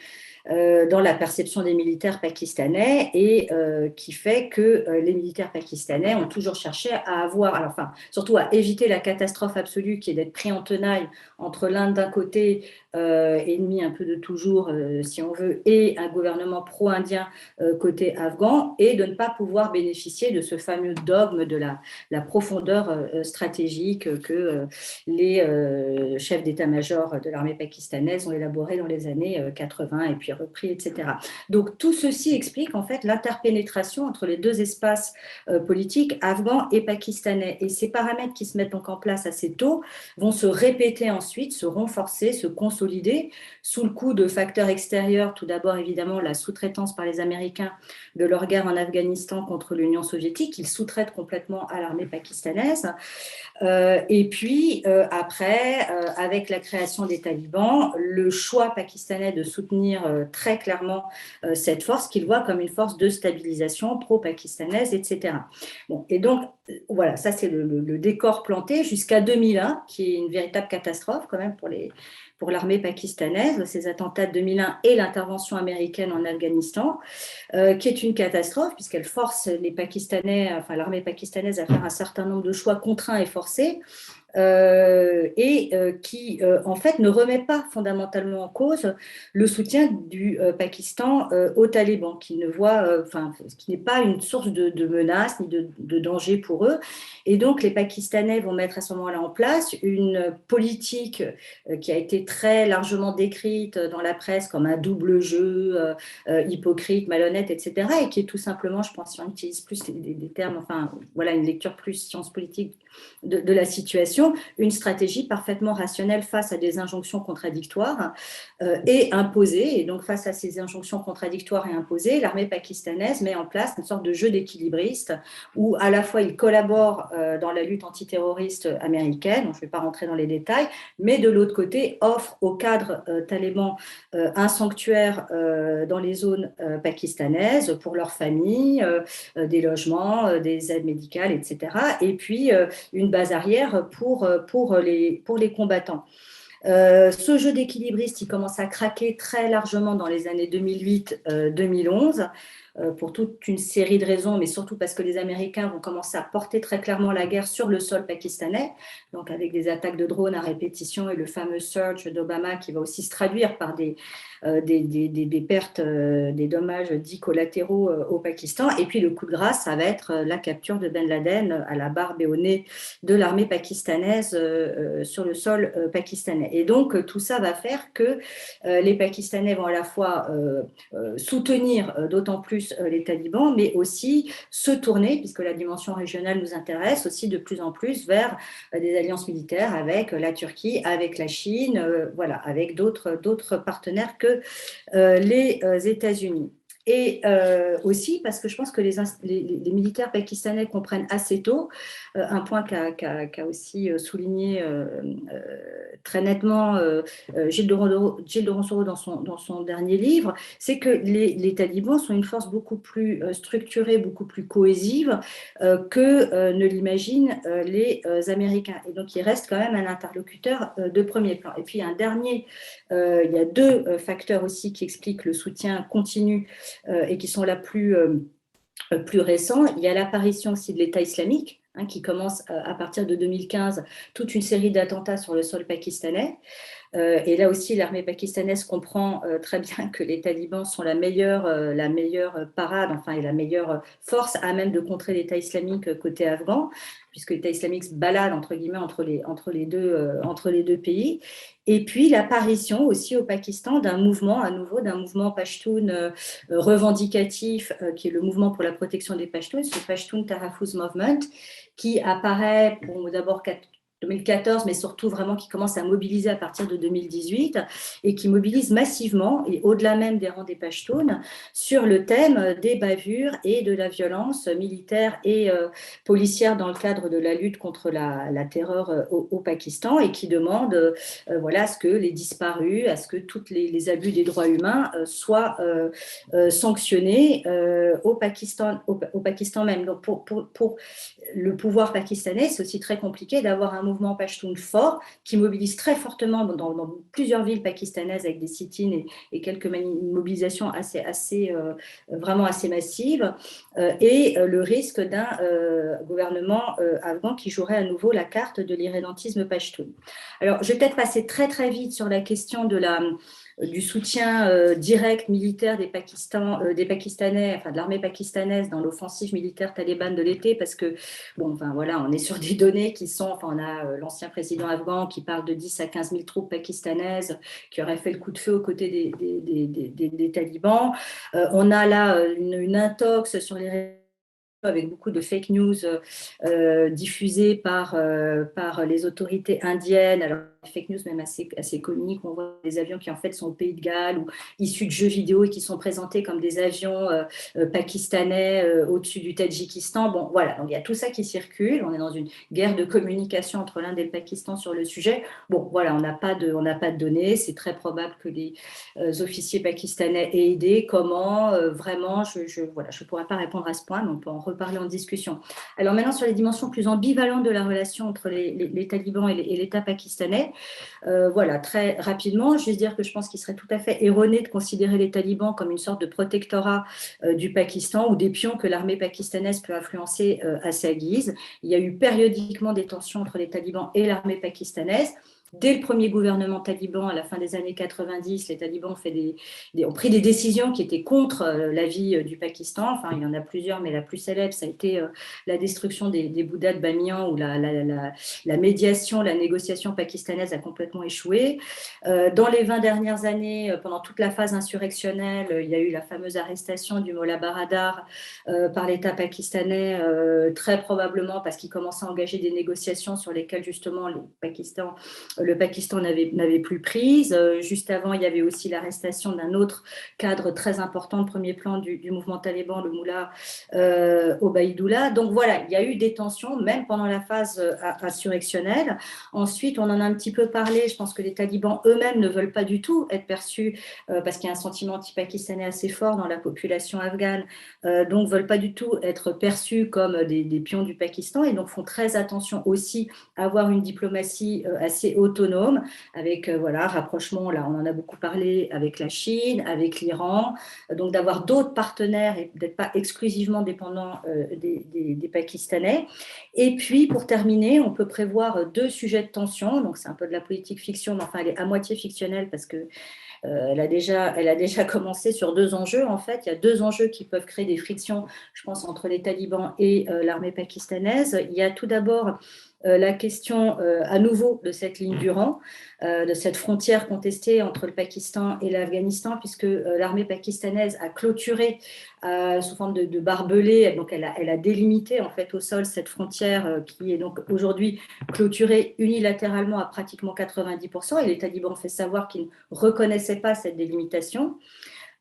dans la perception des militaires pakistanais, et qui fait que les militaires pakistanais ont toujours cherché à surtout à éviter la catastrophe absolue qui est d'être pris en tenaille entre l'Inde d'un côté ennemi un peu de toujours, si on veut, et un gouvernement pro-indien côté afghan, et de ne pas pouvoir bénéficier de ce fameux dogme de la profondeur stratégique que les chefs d'état-major de l'armée pakistanaise ont élaboré dans les années 80 et puis repris, etc. Donc tout ceci explique en fait l'interpénétration entre les deux espaces politiques, afghans et pakistanais. Et ces paramètres qui se mettent donc en place assez tôt vont se répéter ensuite, se renforcer, se consolider sous le coup de facteurs extérieurs. Tout d'abord, évidemment, la sous-traitance par les Américains de leur guerre en Afghanistan contre l'Union soviétique. Ils sous-traitent complètement à l'armée pakistanaise. Et puis, après, avec la création des talibans, le choix pakistanais de soutenir très clairement cette force qu'ils voient comme une force de stabilisation pro-pakistanaise, etc. Bon, et donc, voilà, ça c'est le décor planté jusqu'à 2001, qui est une véritable catastrophe quand même pour l'armée pakistanaise, ces attentats de 2001 et l'intervention américaine en Afghanistan, qui est une catastrophe puisqu'elle force les Pakistanais, enfin l'armée pakistanaise à faire un certain nombre de choix contraints et forcés. Qui en fait ne remet pas fondamentalement en cause le soutien du Pakistan aux talibans, qui ne voit, qui n'est pas une source de menace ni de danger pour eux. Et donc les Pakistanais vont mettre à ce moment-là en place une politique qui a été très largement décrite dans la presse comme un double jeu, hypocrite, malhonnête, etc. Et qui est tout simplement, je pense, si on utilise plus des termes, enfin voilà, une lecture plus science politique de la situation, une stratégie parfaitement rationnelle face à des injonctions contradictoires et imposées. Et donc, face à ces injonctions contradictoires et imposées, l'armée pakistanaise met en place une sorte de jeu d'équilibriste où à la fois il collabore dans la lutte antiterroriste américaine, donc je ne vais pas rentrer dans les détails, mais de l'autre côté offre aux cadres talibans un sanctuaire dans les zones pakistanaises pour leurs familles, des logements, des aides médicales, etc. Et puis une base arrière pour les combattants. Ce jeu d'équilibriste, il commence à craquer très largement dans les années 2008-2011 pour toute une série de raisons, mais surtout parce que les Américains vont commencer à porter très clairement la guerre sur le sol pakistanais, donc avec des attaques de drones à répétition et le fameux surge d'Obama qui va aussi se traduire par des pertes, des dommages dits collatéraux au Pakistan. Et puis le coup de grâce, ça va être la capture de Ben Laden à la barbe et au nez de l'armée pakistanaise sur le sol pakistanais. Et donc tout ça va faire que les Pakistanais vont à la fois soutenir d'autant plus les talibans, mais aussi se tourner, puisque la dimension régionale nous intéresse, aussi de plus en plus vers des alliances militaires avec la Turquie, avec la Chine, voilà, avec d'autres partenaires que les États-Unis. Et aussi parce que je pense que les militaires pakistanais comprennent assez tôt, un point qu'a aussi souligné très nettement Gilles de Ronsoro dans son dernier livre, c'est que les talibans sont une force beaucoup plus structurée, beaucoup plus cohésive que ne l'imaginent les Américains. Et donc, il reste quand même un interlocuteur de premier plan. Et puis, il y a deux facteurs aussi qui expliquent le soutien continu et qui sont plus récents. Il y a l'apparition aussi de l'État islamique, qui commence à partir de 2015 toute une série d'attentats sur le sol pakistanais. Et là aussi, l'armée pakistanaise comprend très bien que les talibans sont la meilleure parade, enfin, et la meilleure force à même de contrer l'État islamique côté afghan, puisque l'État islamique se balade entre guillemets entre les deux pays. Et puis l'apparition aussi au Pakistan d'un mouvement, à nouveau, d'un mouvement pashtoun revendicatif, qui est le mouvement pour la protection des Pashtuns, le Pashtun Tahafuz Movement, qui apparaît d'abord 2014, mais surtout vraiment qui commence à mobiliser à partir de 2018 et qui mobilise massivement et au-delà même des rangs des Pashtuns sur le thème des bavures et de la violence militaire et policière dans le cadre de la lutte contre la terreur au Pakistan et qui demande voilà, à ce que les disparus, à ce que tous les abus des droits humains soient sanctionnés au Pakistan même. Donc pour le pouvoir pakistanais, c'est aussi très compliqué d'avoir un mouvement pachtoun fort qui mobilise très fortement dans plusieurs villes pakistanaises avec des sit-ins et quelques mobilisations vraiment assez massives, et le risque d'un gouvernement afghan qui jouerait à nouveau la carte de l'irrédentisme pachtoun. Alors, je vais peut-être passer très très vite sur la question du soutien direct militaire des Pakistanais, enfin de l'armée pakistanaise dans l'offensive militaire talibane de l'été, parce que, bon, enfin voilà, on est sur des données qui sont, enfin on a l'ancien président afghan qui parle de 10 à 15 000 troupes pakistanaises qui auraient fait le coup de feu aux côtés des talibans. On a là une intox sur les réseaux avec beaucoup de fake news diffusées par les autorités indiennes. Alors, fake news même assez comiques. On voit des avions qui en fait sont au Pays de Galles ou issus de jeux vidéo et qui sont présentés comme des avions pakistanais au-dessus du Tadjikistan. Bon, voilà, donc il y a tout ça qui circule. On est dans une guerre de communication entre l'Inde et le Pakistan sur le sujet. Bon, voilà, on n'a pas de données. C'est très probable que les officiers pakistanais aient aidé. Comment vraiment, je ne pourrais pas répondre à ce point, mais on peut en reparler en discussion. Alors maintenant, sur les dimensions plus ambivalentes de la relation entre les talibans et l'État pakistanais, voilà, très rapidement, je vais dire que je pense qu'il serait tout à fait erroné de considérer les talibans comme une sorte de protectorat du Pakistan ou des pions que l'armée pakistanaise peut influencer à sa guise. Il y a eu périodiquement des tensions entre les talibans et l'armée pakistanaise. Dès le premier gouvernement taliban, à la fin des années 90, les talibans ont pris des décisions qui étaient contre l'avis du Pakistan. Enfin, il y en a plusieurs, mais la plus célèbre, ça a été la destruction des Bouddhas de Bamiyan, où la médiation, la négociation pakistanaise a complètement échoué. Dans les 20 dernières années, pendant toute la phase insurrectionnelle, il y a eu la fameuse arrestation du Mollah Baradar par l'État pakistanais, très probablement parce qu'il commençait à engager des négociations sur lesquelles, justement, le Pakistan n'avait plus prise. Juste avant, il y avait aussi l'arrestation d'un autre cadre très important de premier plan du mouvement taliban, le Mullah Obaidullah. Donc voilà, il y a eu des tensions, même pendant la phase insurrectionnelle. Ensuite, on en a un petit peu parlé, je pense que les talibans eux-mêmes ne veulent pas du tout être perçus, parce qu'il y a un sentiment anti-pakistanais assez fort dans la population afghane, donc ne veulent pas du tout être perçus comme des pions du Pakistan, et donc font très attention aussi à avoir une diplomatie assez autonome, avec rapprochement, là on en a beaucoup parlé, avec la Chine, avec l'Iran, donc d'avoir d'autres partenaires et d'être pas exclusivement dépendant des Pakistanais. Et puis pour terminer, on peut prévoir 2 sujets de tension, donc c'est un peu de la politique fiction, mais enfin elle est à moitié fictionnelle parce que elle a déjà commencé sur 2 enjeux. En fait, il y a 2 enjeux qui peuvent créer des frictions, je pense, entre les talibans et l'armée pakistanaise. Il y a tout d'abord la question à nouveau de cette ligne du rang, de cette frontière contestée entre le Pakistan et l'Afghanistan, puisque l'armée pakistanaise a clôturé sous forme de barbelés, donc elle a délimité en fait au sol cette frontière qui est donc aujourd'hui clôturée unilatéralement à pratiquement 90%, et les talibans ont fait savoir qu'ils ne reconnaissaient pas cette délimitation.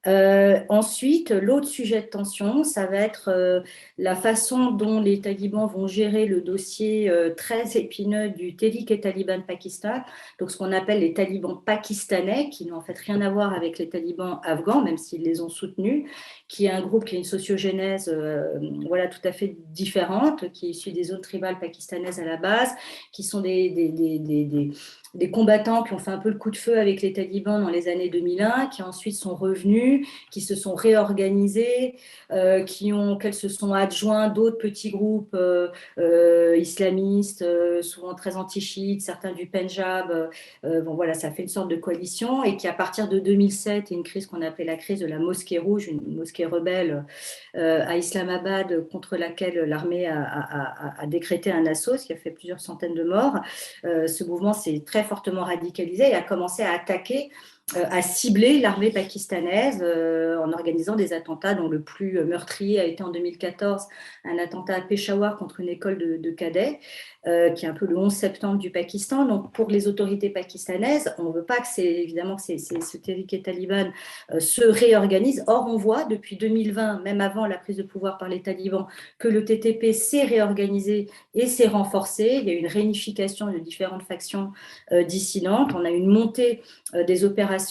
Ensuite, l'autre sujet de tension, ça va être la façon dont les talibans vont gérer le dossier très épineux du Tehrik-e-Taliban Pakistan, donc ce qu'on appelle les talibans pakistanais, qui n'ont en fait rien à voir avec les talibans afghans, même s'ils les ont soutenus, qui est un groupe qui a une sociogénèse tout à fait différente, qui est issu des zones tribales pakistanaises à la base, qui sont des combattants qui ont fait un peu le coup de feu avec les talibans dans les années 2001, qui ensuite sont revenus, qui se sont réorganisés, qu'elles se sont adjoints d'autres petits groupes islamistes, souvent très anti-chiites, certains du Pendjab. Ça fait une sorte de coalition, et qui, à partir de 2007, et une crise qu'on appelait la crise de la mosquée rouge, une mosquée rebelle à Islamabad, contre laquelle l'armée a décrété un assaut, ce qui a fait plusieurs centaines de morts. Ce mouvement s'est très fortement radicalisé et a commencé à attaquer, à cibler l'armée pakistanaise en organisant des attentats, dont le plus meurtrier a été en 2014 un attentat à Peshawar contre une école de cadets, qui est un peu le 11 septembre du Pakistan. Donc pour les autorités pakistanaises, on ne veut pas que ce Tehrik-e-Taliban se réorganise. Or, on voit depuis 2020, même avant la prise de pouvoir par les talibans, que le TTP s'est réorganisé et s'est renforcé. Il y a eu une réunification de différentes factions dissidentes. On a une montée des opérations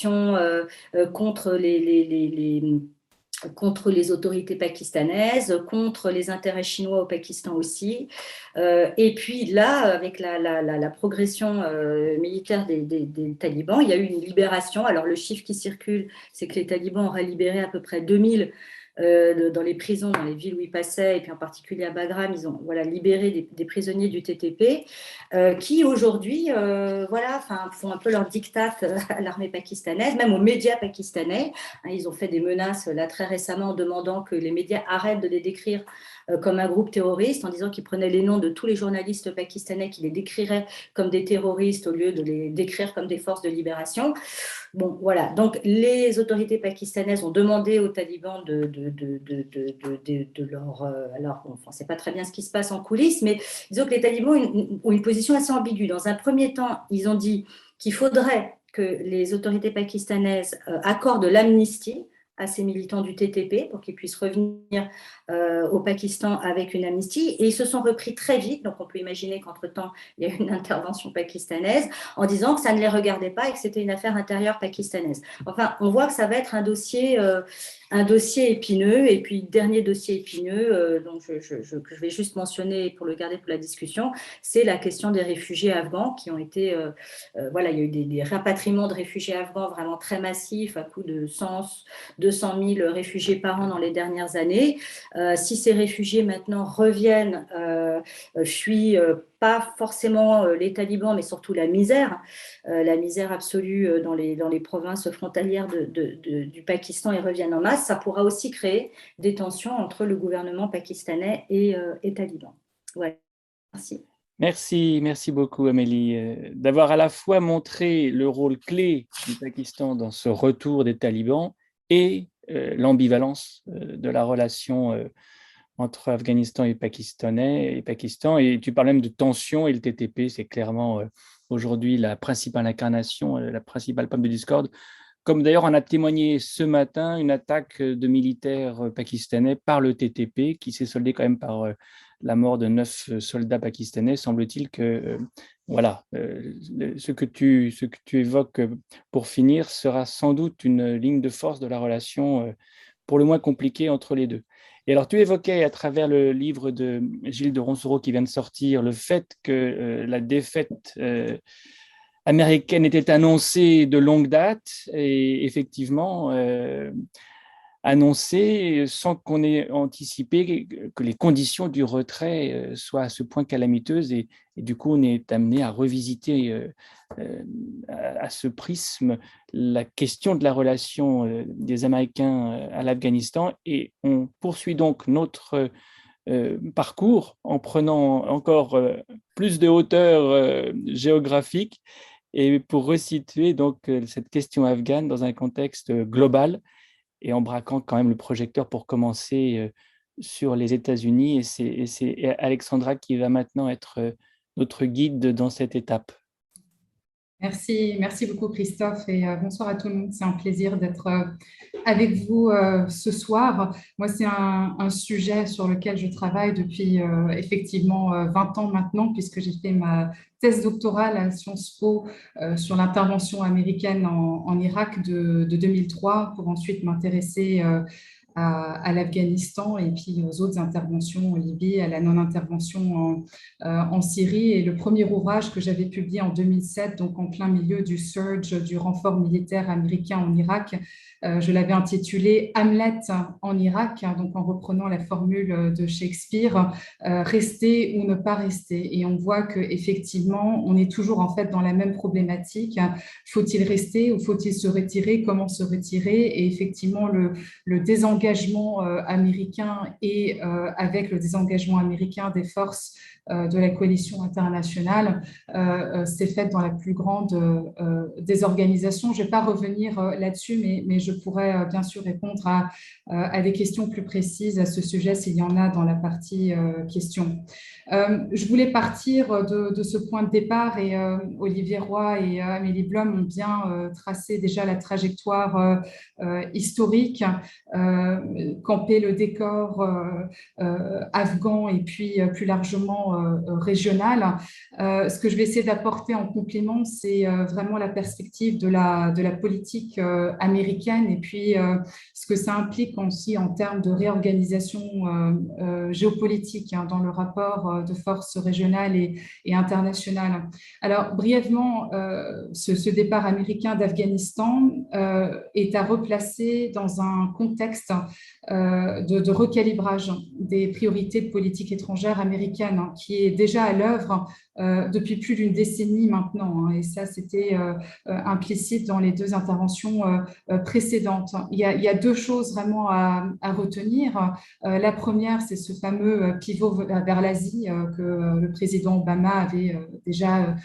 contre contre les autorités pakistanaises, contre les intérêts chinois au Pakistan aussi. Et puis là, avec la progression militaire des talibans, il y a eu une libération. Alors le chiffre qui circule, c'est que les talibans auraient libéré à peu près 2000 dans les prisons, dans les villes où ils passaient, et puis en particulier à Bagram, ils ont libéré des prisonniers du TTP qui aujourd'hui font un peu leur diktat à l'armée pakistanaise, même aux médias pakistanais. Ils ont fait des menaces là très récemment en demandant que les médias arrêtent de les décrire comme un groupe terroriste, en disant qu'ils prenaient les noms de tous les journalistes pakistanais qui les décriraient comme des terroristes au lieu de les décrire comme des forces de libération. Bon, voilà. Donc, les autorités pakistanaises ont demandé aux talibans de leur... alors, bon, on ne sait pas très bien ce qui se passe en coulisses, mais disons que les talibans ont une position assez ambiguë. Dans un premier temps, ils ont dit qu'il faudrait que les autorités pakistanaises accordent l'amnistie à ces militants du TTP pour qu'ils puissent revenir au Pakistan avec une amnistie. Et ils se sont repris très vite, donc on peut imaginer qu'entre-temps, il y a eu une intervention pakistanaise en disant que ça ne les regardait pas et que c'était une affaire intérieure pakistanaise. Enfin, on voit que ça va être un dossier épineux. Et puis, dernier dossier épineux, donc je vais juste mentionner pour le garder pour la discussion, c'est la question des réfugiés afghans qui ont été... il y a eu des rapatriements de réfugiés afghans vraiment très massifs, à coup de 200 000 réfugiés par an dans les dernières années. Si ces réfugiés maintenant reviennent, fuient pas forcément les talibans, mais surtout la misère absolue dans les provinces frontalières du Pakistan et reviennent en masse, ça pourra aussi créer des tensions entre le gouvernement pakistanais et talibans. Ouais, merci. Merci beaucoup Amélie d'avoir à la fois montré le rôle clé du Pakistan dans ce retour des talibans et l'ambivalence de la relation entre Afghanistan et Pakistan. Et tu parles même de tension, et le TTP, c'est clairement aujourd'hui la principale incarnation, la principale pomme de discorde. Comme d'ailleurs en a témoigné ce matin une attaque de militaires pakistanais par le TTP qui s'est soldée quand même par la mort de 9 soldats pakistanais. Semble-t-il que ce que tu évoques pour finir sera sans doute une ligne de force de la relation pour le moins compliquée entre les deux. Et alors, tu évoquais à travers le livre de Gilles de Roncero qui vient de sortir le fait que la défaite américaine était annoncée de longue date et effectivement annoncée sans qu'on ait anticipé que les conditions du retrait soient à ce point calamiteuses et du coup on est amené à revisiter à ce prisme la question de la relation des Américains à l'Afghanistan et on poursuit donc notre parcours en prenant encore plus de hauteur géographique et pour resituer donc cette question afghane dans un contexte global et en braquant quand même le projecteur pour commencer sur les États-Unis. Et c'est Alexandra qui va maintenant être notre guide dans cette étape. Merci beaucoup Christophe et bonsoir à tout le monde. C'est un plaisir d'être avec vous ce soir. Moi, c'est un sujet sur lequel je travaille depuis effectivement 20 ans maintenant, puisque j'ai fait ma thèse doctorale à Sciences Po sur l'intervention américaine en Irak de 2003 pour ensuite m'intéresser à l'Afghanistan et puis aux autres interventions en Libye, à la non-intervention en Syrie. Et le premier ouvrage que j'avais publié en 2007, donc en plein milieu du surge, du renfort militaire américain en Irak, je l'avais intitulé « Hamlet en Irak », donc en reprenant la formule de Shakespeare, rester ou ne pas rester. Et on voit qu'effectivement, on est toujours en fait dans la même problématique. Faut-il rester ou faut-il se retirer? Comment se retirer? Et effectivement, le désengagement américain et avec le désengagement américain des forces de la coalition internationale s'est fait dans la plus grande des organisations. Je ne vais pas revenir là-dessus, mais je pourrais bien sûr répondre à des questions plus précises à ce sujet s'il y en a dans la partie questions. Je voulais partir de ce point de départ et Olivier Roy et Amélie Blum ont bien tracé déjà la trajectoire historique, camper le décor afghan et puis plus largement régional. Ce que je vais essayer d'apporter en complément, c'est vraiment la perspective de la politique américaine et puis ce que ça implique aussi en termes de réorganisation géopolitique dans le rapport de force régionale et internationale. Alors, brièvement, ce départ américain d'Afghanistan est à replacer dans un contexte de recalibrage des priorités de politique étrangère américaine qui est déjà à l'œuvre depuis plus d'une décennie maintenant. Et ça, c'était implicite dans les deux interventions précédentes. Il y a deux choses vraiment à retenir. La première, c'est ce fameux pivot vers l'Asie que le président Obama avait déjà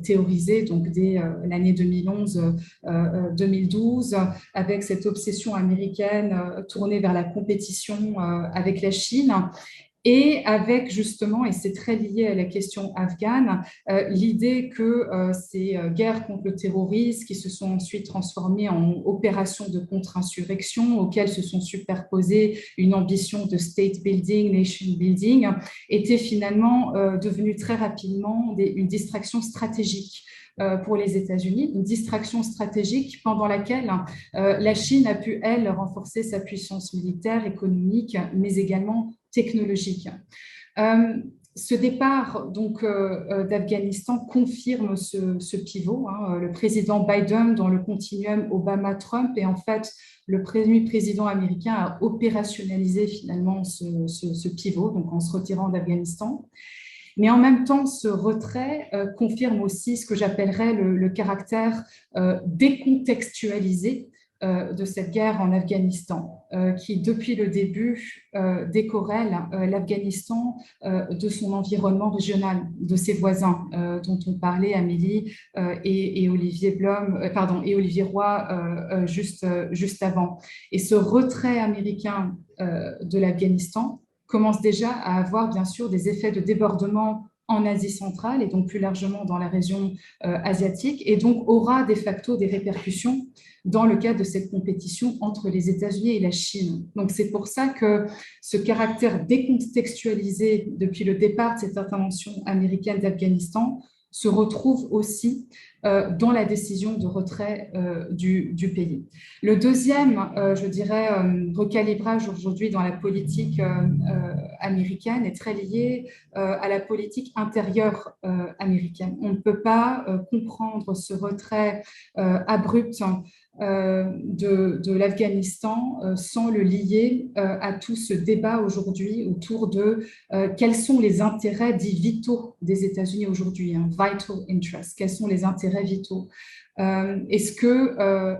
théorisé donc dès l'année 2011-2012, avec cette obsession américaine tournée vers la compétition avec la Chine. Et avec justement, et c'est très lié à la question afghane, l'idée que ces guerres contre le terrorisme qui se sont ensuite transformées en opérations de contre-insurrection auxquelles se sont superposées une ambition de state building, nation building, étaient finalement devenues très rapidement une distraction stratégique pour les États-Unis, une distraction stratégique pendant laquelle la Chine a pu, elle, renforcer sa puissance militaire, économique, mais également technologique. Ce départ donc d'Afghanistan confirme ce pivot. Le président Biden, dans le continuum Obama-Trump, est en fait le premier président américain à opérationnaliser finalement ce pivot, donc en se retirant d'Afghanistan. Mais en même temps, ce retrait confirme aussi ce que j'appellerais le caractère décontextualisé de cette guerre en Afghanistan, qui depuis le début décorrèle l'Afghanistan de son environnement régional, de ses voisins dont on parlait, Amélie et Olivier Blum, et Olivier Roy juste avant. Et ce retrait américain de l'Afghanistan commence déjà à avoir bien sûr des effets de débordement en Asie centrale et donc plus largement dans la région asiatique, et donc aura de facto des répercussions dans le cadre de cette compétition entre les États-Unis et la Chine. Donc c'est pour ça que ce caractère décontextualisé depuis le départ de cette intervention américaine d'Afghanistan se retrouve aussi dans la décision de retrait du pays. Le deuxième, je dirais, recalibrage aujourd'hui dans la politique américaine est très lié à la politique intérieure américaine. On ne peut pas comprendre ce retrait abrupt de l'Afghanistan sans le lier à tout ce débat aujourd'hui autour de quels sont les intérêts dits vitaux des États-Unis aujourd'hui, vital interests, quels sont les intérêts vitaux. Est-ce que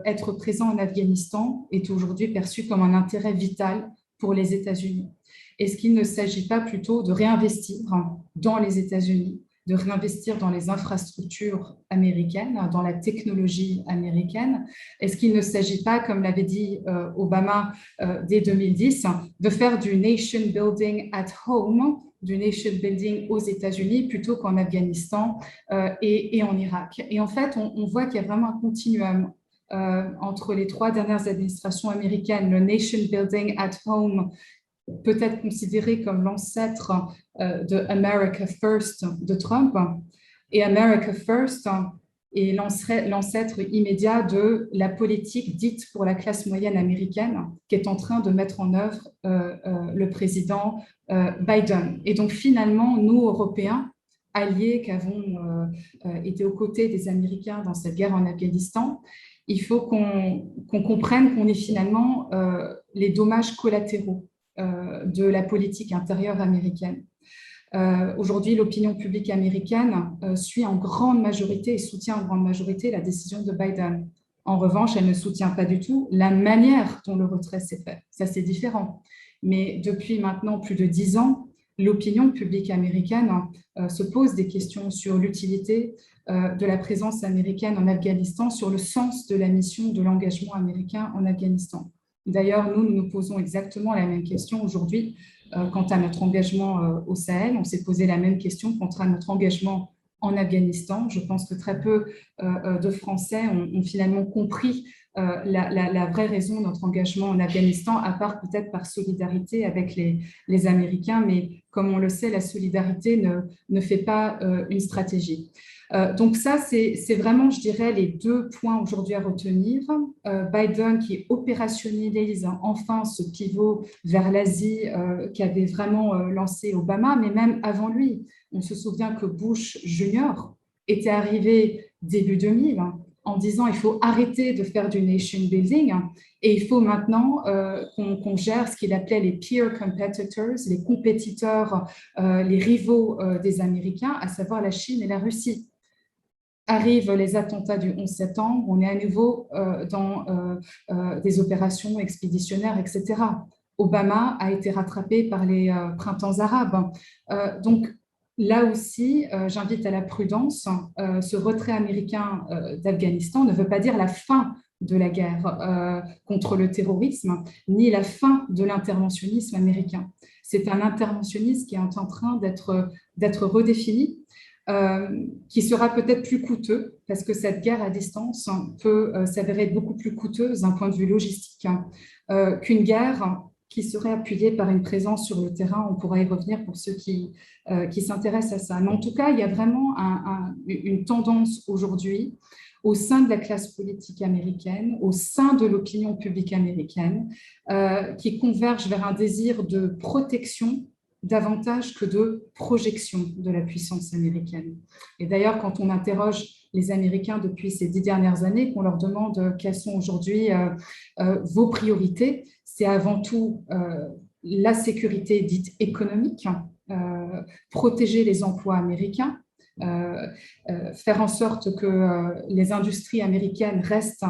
être présent en Afghanistan est aujourd'hui perçu comme un intérêt vital pour les États-Unis? Est-ce qu'il ne s'agit pas plutôt de réinvestir dans les États-Unis, de réinvestir dans les infrastructures américaines, dans la technologie américaine? Est-ce qu'il ne s'agit pas, comme l'avait dit Obama dès 2010, de faire du nation building at home, du nation building aux États-Unis plutôt qu'en Afghanistan et en Irak? Et en fait, on voit qu'il y a vraiment un continuum entre les trois dernières administrations américaines. Le nation building at home peut être considéré comme l'ancêtre de America First de Trump, et America First est l'ancêtre immédiat de la politique dite pour la classe moyenne américaine qu'est en train de mettre en œuvre le président Biden. Et donc finalement, nous, Européens, alliés qui avons été aux côtés des Américains dans cette guerre en Afghanistan, il faut qu'on comprenne qu'on est finalement les dommages collatéraux de la politique intérieure américaine. Aujourd'hui, l'opinion publique américaine suit en grande majorité et soutient en grande majorité la décision de Biden. En revanche, elle ne soutient pas du tout la manière dont le retrait s'est fait. Ça, c'est différent. Mais depuis maintenant plus de 10 ans, l'opinion publique américaine se pose des questions sur l'utilité de la présence américaine en Afghanistan, sur le sens de la mission de l'engagement américain en Afghanistan. D'ailleurs, nous nous posons exactement la même question aujourd'hui quant à notre engagement au Sahel. On s'est posé la même question quant à notre engagement en Afghanistan. Je pense que très peu de Français ont finalement compris la vraie raison de notre engagement en Afghanistan, à part peut-être par solidarité avec les Américains, mais comme on le sait, la solidarité ne fait pas une stratégie. Donc ça, c'est vraiment, je dirais, les deux points aujourd'hui à retenir. Biden qui opérationnalise enfin ce pivot vers l'Asie qu'avait vraiment lancé Obama, mais même avant lui. On se souvient que Bush Junior était arrivé début 2000 en disant il faut arrêter de faire du nation building et il faut maintenant qu'on gère ce qu'il appelait les peer competitors, les compétiteurs, les rivaux des Américains, à savoir la Chine et la Russie. Arrivent les attentats du 11 septembre, on est à nouveau dans des opérations expéditionnaires, etc. Obama a été rattrapé par les printemps arabes. Donc, là aussi, j'invite à la prudence. Ce retrait américain d'Afghanistan ne veut pas dire la fin de la guerre contre le terrorisme, ni la fin de l'interventionnisme américain. C'est un interventionnisme qui est en train d'être redéfini, qui sera peut-être plus coûteux, parce que cette guerre à distance peut s'avérer beaucoup plus coûteuse d'un point de vue logistique qu'une guerre qui serait appuyée par une présence sur le terrain. On pourra y revenir pour ceux qui s'intéressent à ça. Mais en tout cas, il y a vraiment une tendance aujourd'hui au sein de la classe politique américaine, au sein de l'opinion publique américaine, qui converge vers un désir de protection davantage que de projection de la puissance américaine. Et d'ailleurs, quand on interroge les Américains depuis ces 10 dernières années, qu'on leur demande quelles sont aujourd'hui vos priorités, c'est avant tout la sécurité dite économique, protéger les emplois américains, faire en sorte que les industries américaines restent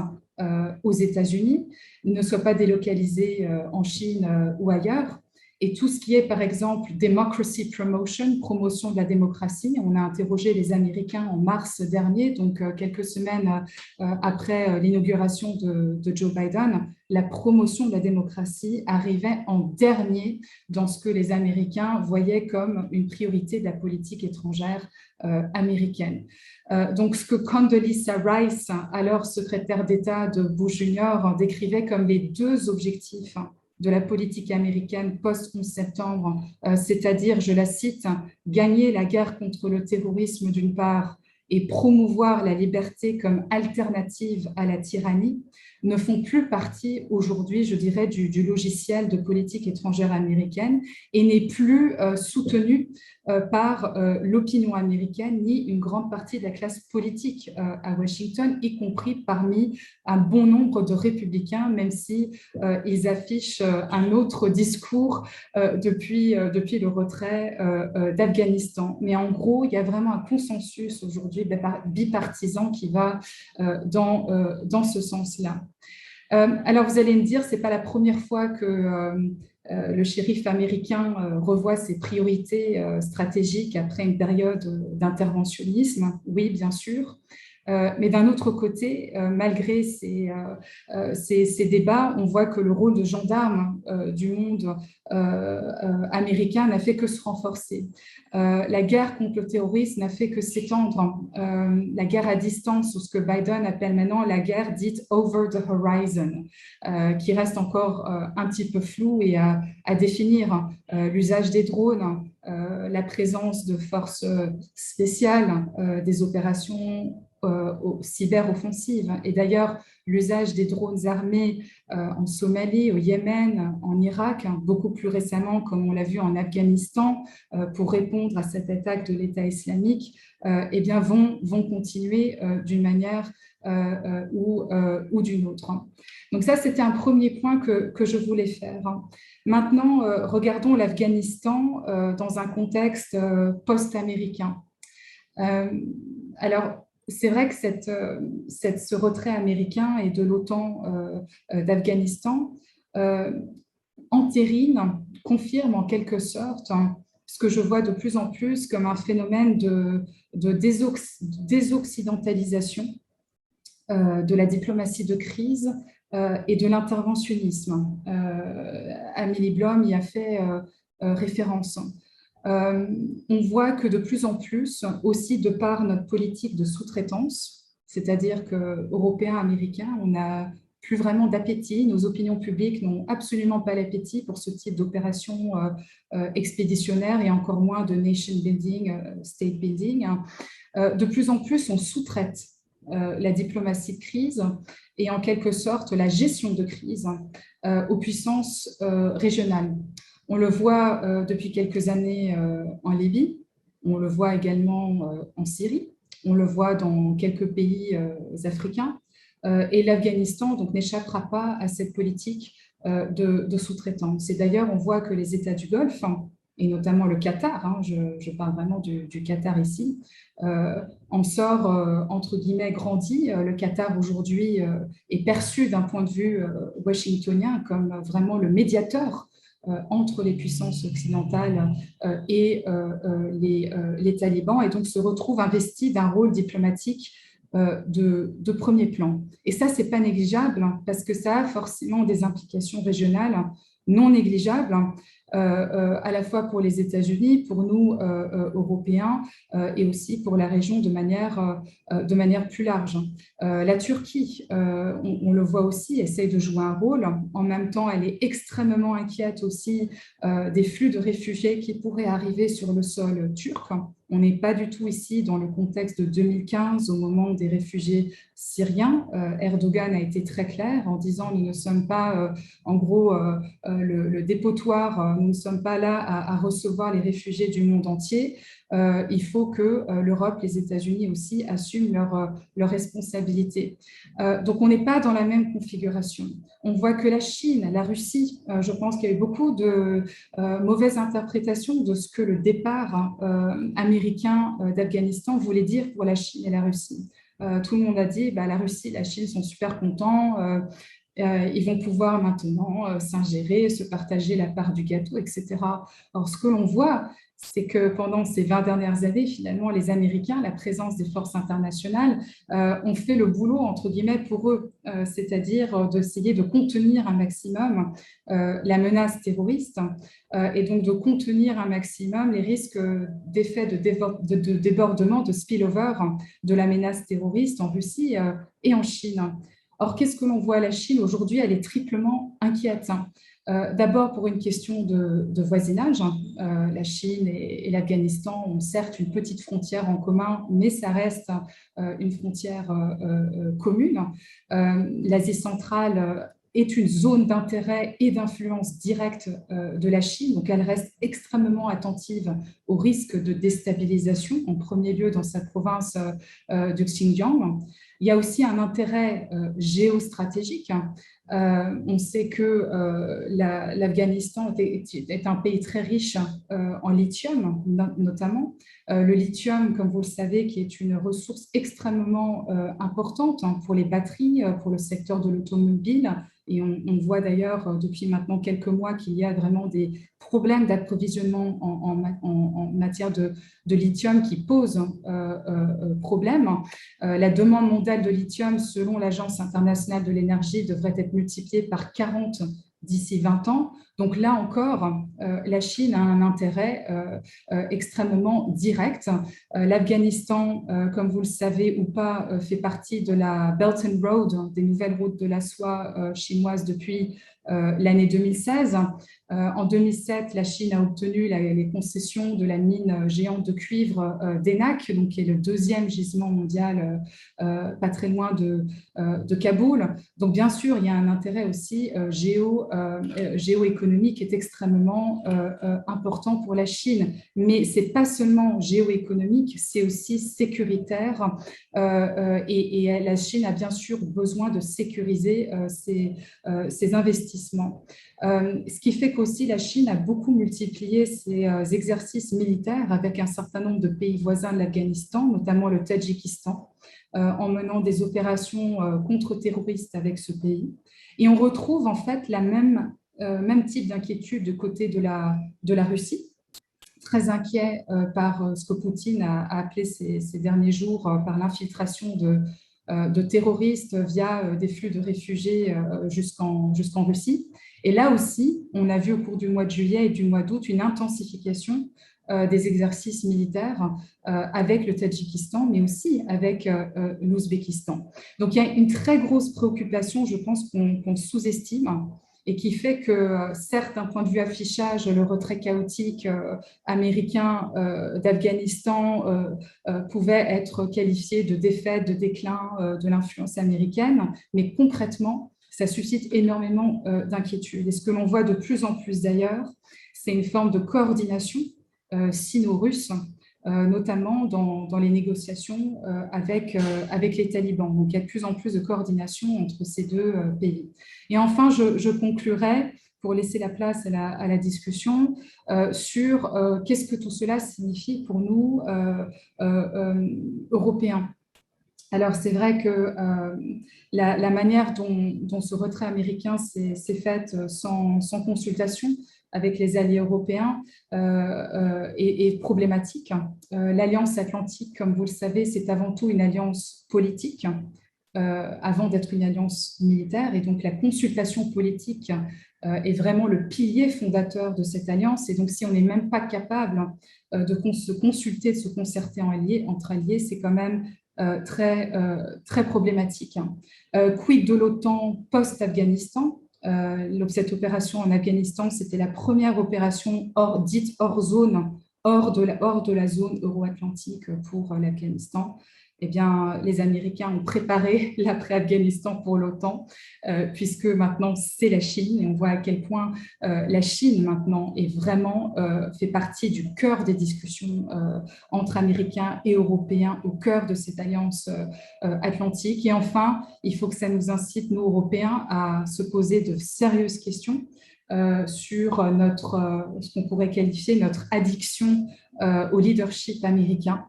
aux États-Unis, ne soient pas délocalisées en Chine ou ailleurs. Et tout ce qui est, par exemple, democracy promotion, promotion de la démocratie. On a interrogé les Américains en mars dernier, donc quelques semaines après l'inauguration de Joe Biden. La promotion de la démocratie arrivait en dernier dans ce que les Américains voyaient comme une priorité de la politique étrangère américaine. Donc, ce que Condoleezza Rice, alors secrétaire d'État de Bush Junior, décrivait comme les deux objectifs de la politique américaine post-11 septembre, c'est-à-dire, je la cite, « gagner la guerre contre le terrorisme d'une part et promouvoir la liberté comme alternative à la tyrannie », ne font plus partie aujourd'hui, je dirais, du logiciel de politique étrangère américaine et n'est plus soutenu par l'opinion américaine ni une grande partie de la classe politique à Washington, y compris parmi un bon nombre de républicains, même si ils affichent un autre discours depuis le retrait d'Afghanistan. Mais en gros, il y a vraiment un consensus aujourd'hui bipartisan qui va dans ce sens-là. Alors, vous allez me dire, ce n'est pas la première fois que le shérif américain revoit ses priorités stratégiques après une période d'interventionnisme. Oui, bien sûr. Mais d'un autre côté, malgré ces débats, on voit que le rôle de gendarme du monde américain n'a fait que se renforcer. La guerre contre le terrorisme n'a fait que s'étendre. La guerre à distance, ou ce que Biden appelle maintenant la guerre dite « over the horizon », qui reste encore un petit peu floue et à définir. L'usage des drones, la présence de forces spéciales, des opérations cyber-offensives. Et d'ailleurs, l'usage des drones armés en Somalie, au Yémen, en Irak, beaucoup plus récemment, comme on l'a vu en Afghanistan, pour répondre à cette attaque de l'État islamique, eh bien, vont continuer d'une manière ou d'une autre. Donc ça, c'était un premier point que je voulais faire. Maintenant, regardons l'Afghanistan dans un contexte post-américain. Alors, c'est vrai que ce retrait américain et de l'OTAN d'Afghanistan entérine, confirme en quelque sorte ce que je vois de plus en plus comme un phénomène de désoccidentalisation de la diplomatie de crise et de l'interventionnisme. Amélie Blom y a fait référence. On voit que de plus en plus, aussi de par notre politique de sous-traitance, c'est-à-dire qu'Européens, Américains, on a plus vraiment d'appétit. Nos opinions publiques n'ont absolument pas l'appétit pour ce type d'opération expéditionnaire et encore moins de nation building, state building. De plus en plus, on sous-traite la diplomatie de crise et en quelque sorte la gestion de crise aux puissances régionales. On le voit depuis quelques années en Libye, on le voit également en Syrie, on le voit dans quelques pays africains, et l'Afghanistan n'échappera pas à cette politique de sous-traitance. Et d'ailleurs, on voit que les États du Golfe, et notamment le Qatar, je parle vraiment du Qatar ici, en sort, entre guillemets, grandi. Le Qatar, aujourd'hui, est perçu d'un point de vue washingtonien comme vraiment le médiateur entre les puissances occidentales et les talibans, et donc se retrouve investi d'un rôle diplomatique de premier plan. Et ça, ce n'est pas négligeable, parce que ça a forcément des implications régionales non négligeables, à la fois pour les États-Unis, pour nous, Européens, et aussi pour la région de manière plus large. La Turquie, on le voit aussi, essaye de jouer un rôle. En même temps, elle est extrêmement inquiète aussi des flux de réfugiés qui pourraient arriver sur le sol turc. On n'est pas du tout ici dans le contexte de 2015, au moment des réfugiés syriens. Erdogan a été très clair en disant « nous ne sommes pas, en gros, le dépotoir, nous ne sommes pas là à recevoir les réfugiés du monde entier ». Il faut que l'Europe, les États-Unis aussi assument leurs responsabilités. Donc, on n'est pas dans la même configuration. On voit que la Chine, la Russie, je pense qu'il y a eu beaucoup de mauvaises interprétations de ce que le départ américain d'Afghanistan voulait dire pour la Chine et la Russie. Tout le monde a dit la Russie et la Chine sont super contents, ils vont pouvoir maintenant s'ingérer, se partager la part du gâteau, etc. Alors, ce que l'on voit, c'est que pendant ces 20 dernières années, finalement, les Américains, la présence des forces internationales, ont fait le boulot, entre guillemets, pour eux, c'est-à-dire d'essayer de contenir un maximum la menace terroriste et donc de contenir un maximum les risques d'effets de débordement, de spillover de la menace terroriste en Russie et en Chine. Or, qu'est-ce que l'on voit à la Chine aujourd'hui? Elle est triplement inquiète. D'abord pour une question de voisinage. La Chine et l'Afghanistan ont certes une petite frontière en commun, mais ça reste une frontière commune. L'Asie centrale est une zone d'intérêt et d'influence directe de la Chine, donc elle reste extrêmement attentive au risque de déstabilisation, en premier lieu dans sa province du Xinjiang. Il y a aussi un intérêt géostratégique. On sait que l'Afghanistan est un pays très riche en lithium, notamment. Le lithium, comme vous le savez, qui est une ressource extrêmement importante pour les batteries, pour le secteur de l'automobile. Et on voit d'ailleurs depuis maintenant quelques mois qu'il y a vraiment des problèmes d'approvisionnement en matière de lithium qui posent problème. La demande mondiale de lithium, selon l'Agence internationale de l'énergie, devrait être multipliée par 40 d'ici 20 ans. Donc là encore, la Chine a un intérêt extrêmement direct. L'Afghanistan, comme vous le savez ou pas, fait partie de la Belt and Road, des nouvelles routes de la soie chinoises depuis l'année 2016. En 2007, la Chine a obtenu les concessions de la mine géante de cuivre d'Enak, donc qui est le deuxième gisement mondial, pas très loin de Kaboul. Donc, bien sûr, il y a un intérêt aussi géoéconomique qui est extrêmement important pour la Chine. Mais ce n'est pas seulement géoéconomique, c'est aussi sécuritaire. Et la Chine a bien sûr besoin de sécuriser ses investissements. Ce qui fait qu'aussi la Chine a beaucoup multiplié ses exercices militaires avec un certain nombre de pays voisins de l'Afghanistan, notamment le Tadjikistan, en menant des opérations contre-terroristes avec ce pays. Et on retrouve en fait la même type d'inquiétude du côté de la Russie, très inquiet par ce que Poutine a appelé ces derniers jours par l'infiltration de terroristes via des flux de réfugiés jusqu'en Russie. Et là aussi, on a vu au cours du mois de juillet et du mois d'août une intensification des exercices militaires avec le Tadjikistan, mais aussi avec l'Ouzbékistan. Donc, il y a une très grosse préoccupation, je pense, qu'on sous-estime et qui fait que, certes, d'un point de vue affichage, le retrait chaotique américain d'Afghanistan pouvait être qualifié de défaite, de déclin de l'influence américaine, mais concrètement, ça suscite énormément d'inquiétudes. Et ce que l'on voit de plus en plus d'ailleurs, c'est une forme de coordination sino-russe, notamment dans les négociations avec les talibans. Donc, il y a de plus en plus de coordination entre ces deux pays. Et enfin, je conclurai pour laisser la place à la discussion sur qu'est-ce que tout cela signifie pour nous, Européens. Alors, c'est vrai que la manière dont ce retrait américain s'est fait sans consultation avec les alliés européens est problématique. L'Alliance atlantique, comme vous le savez, c'est avant tout une alliance politique avant d'être une alliance militaire. Et donc, la consultation politique est vraiment le pilier fondateur de cette alliance. Et donc, si on n'est même pas capable de se consulter, de se concerter entre alliés, c'est quand même très problématique. Quid de l'OTAN post-Afghanistan? Cette opération en Afghanistan, c'était la première opération dite hors zone, hors de la zone euro-atlantique pour l'Afghanistan. Eh bien, les Américains ont préparé l'après-Afghanistan pour l'OTAN, puisque maintenant, c'est la Chine. Et on voit à quel point la Chine, maintenant, fait partie du cœur des discussions entre Américains et Européens, au cœur de cette alliance atlantique. Et enfin, il faut que ça nous incite, nous, Européens, à se poser de sérieuses questions sur ce qu'on pourrait qualifier notre addiction au leadership américain.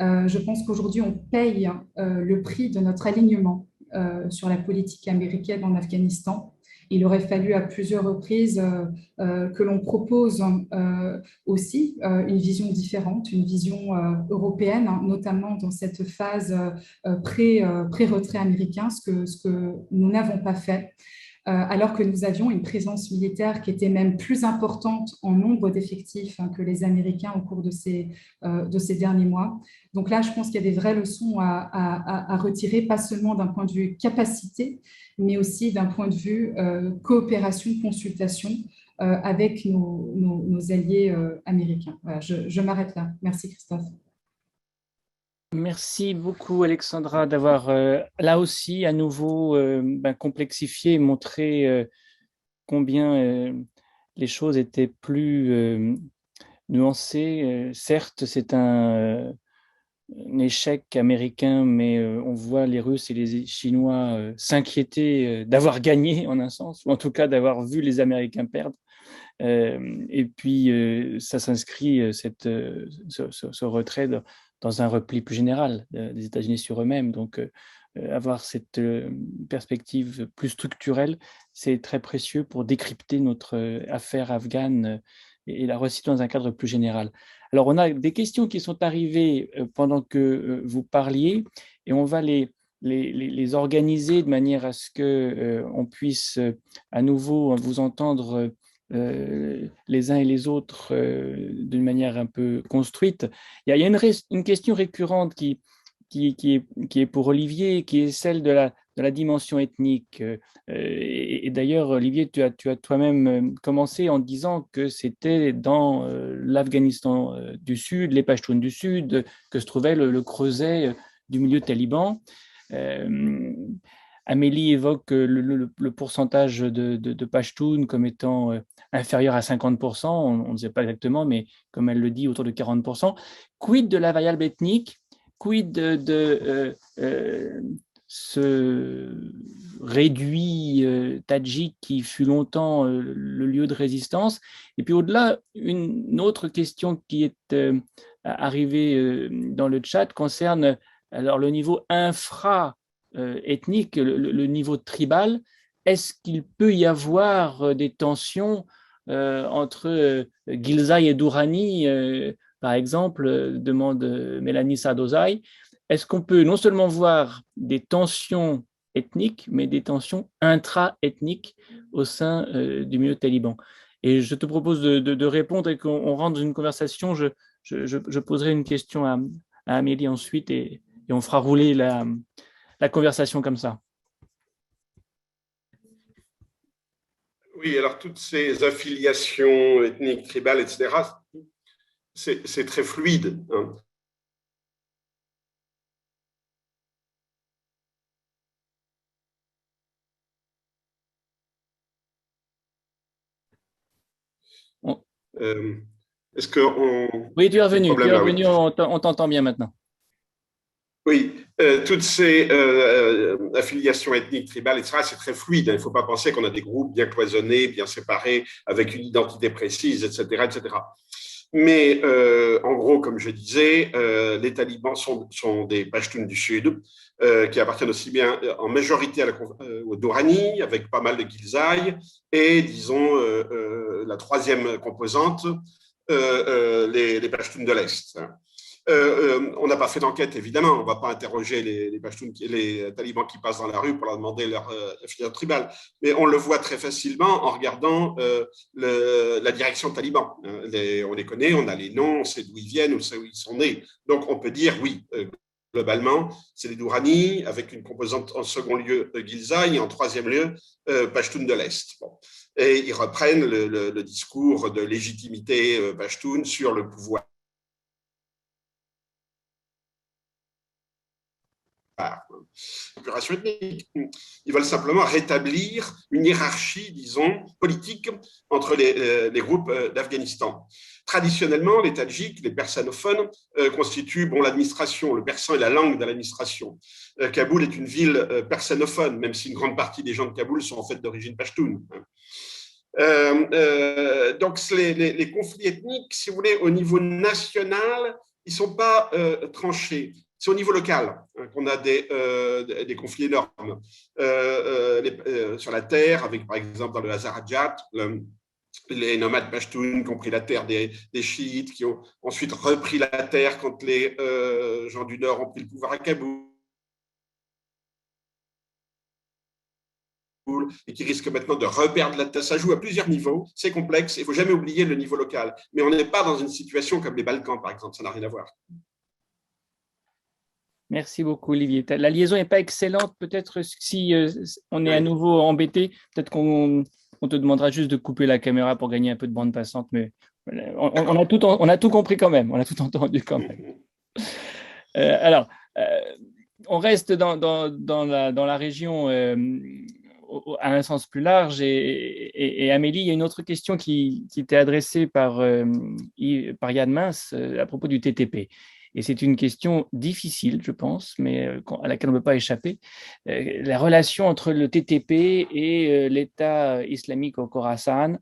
Je pense qu'aujourd'hui, on paye le prix de notre alignement sur la politique américaine en Afghanistan. Il aurait fallu à plusieurs reprises que l'on propose aussi une vision différente, une vision européenne, hein, notamment dans cette phase pré-retrait américain, ce que nous n'avons pas fait. Alors que nous avions une présence militaire qui était même plus importante en nombre d'effectifs que les Américains au cours de ces derniers mois. Donc là, je pense qu'il y a des vraies leçons à retirer, pas seulement d'un point de vue capacité, mais aussi d'un point de vue coopération, consultation avec nos alliés américains. Voilà, je m'arrête là. Merci Christophe. Merci beaucoup, Alexandra, d'avoir là aussi à nouveau complexifié et montré combien les choses étaient plus nuancées. Certes, c'est un échec américain, mais on voit les Russes et les Chinois s'inquiéter d'avoir gagné en un sens, ou en tout cas d'avoir vu les Américains perdre. Et puis, ça s'inscrit, ce retrait dans un repli plus général des États-Unis sur eux-mêmes. Donc, avoir cette perspective plus structurelle, c'est très précieux pour décrypter notre affaire afghane et la resituer dans un cadre plus général. Alors, on a des questions qui sont arrivées pendant que vous parliez et on va les organiser de manière à ce qu'on puisse à nouveau vous entendre les uns et les autres d'une manière un peu construite. Il y a une question récurrente qui est pour Olivier, qui est celle de la dimension ethnique. Et d'ailleurs, Olivier, tu as toi-même commencé en disant que c'était dans l'Afghanistan du Sud, les Pashtuns du Sud, que se trouvait le creuset du milieu taliban. Amélie évoque le pourcentage de Pashtuns comme étant inférieur à 50%, on ne sait pas exactement, mais comme elle le dit, autour de 40%. Quid de la variable ethnique? Quid de ce réduit tadjik qui fut longtemps le lieu de résistance? Et puis au-delà, une autre question qui est arrivée dans le chat concerne alors, le niveau ethnique, le niveau tribal. Est-ce qu'il peut y avoir des tensions entre Gilzai et Durrani, par exemple, demande Mélanie Sardozai. Est-ce qu'on peut non seulement voir des tensions ethniques, mais des tensions intra-ethniques au sein du milieu taliban? Et je te propose de répondre et qu'on rentre dans une conversation. Je poserai une question à Amélie ensuite et on fera rouler la conversation comme ça. Oui, alors toutes ces affiliations ethniques, tribales, etc., c'est très fluide. Hein. Est-ce qu'on... Oui, tu es Petit revenu, problème là, oui. on t'entend bien maintenant. Oui, toutes ces affiliations ethniques, tribales, etc., c'est très fluide. Hein. Il ne faut pas penser qu'on a des groupes bien cloisonnés, bien séparés, avec une identité précise, etc., etc. Mais en gros, comme je disais, les talibans sont des Pashtuns du Sud, qui appartiennent aussi bien en majorité aux Durrani, avec pas mal de Ghilzai, et disons la troisième composante, les Pashtuns de l'Est. On n'a pas fait d'enquête, évidemment. On ne va pas interroger les Pashtuns, les talibans qui passent dans la rue pour leur demander leur affiliation tribale. Mais on le voit très facilement en regardant la direction taliban. On les connaît, on a les noms, on sait d'où ils viennent, on sait où ils sont nés. Donc on peut dire, oui, globalement, c'est les Durrani, avec une composante en second lieu Ghilzai et en troisième lieu Pashtun de l'Est. Bon. Et ils reprennent le discours de légitimité Pashtun sur le pouvoir. Ethnique. Ils veulent simplement rétablir une hiérarchie, disons, politique entre les groupes d'Afghanistan. Traditionnellement, les Tadjiks, les persanophones, constituent l'administration. Le persan est la langue de l'administration. Kaboul est une ville persanophone, même si une grande partie des gens de Kaboul sont en fait d'origine pachtoune. Donc, les conflits ethniques, si vous voulez, au niveau national, ils ne sont pas tranchés. C'est au niveau local qu'on a des conflits énormes. Sur la terre, avec par exemple dans le Hazarajat, les nomades Pashtuns qui ont pris la terre des chiites, qui ont ensuite repris la terre quand les gens du Nord ont pris le pouvoir à Kaboul, et qui risquent maintenant de reperdre la terre. Ça joue à plusieurs niveaux, c'est complexe, il ne faut jamais oublier le niveau local. Mais on n'est pas dans une situation comme les Balkans, par exemple, ça n'a rien à voir. Merci beaucoup, Olivier. La liaison n'est pas excellente. Peut-être si on est à nouveau embêté, peut-être qu'on te demandera juste de couper la caméra pour gagner un peu de bande passante. Mais on a tout compris quand même. On a tout entendu quand même. Alors, on reste dans la région à un sens plus large. Et Amélie, il y a une autre question qui t'est adressée par Yann Mince à propos du TTP. Et c'est une question difficile, je pense, mais à laquelle on ne peut pas échapper. La relation entre le TTP et l'État islamique au Khorasan.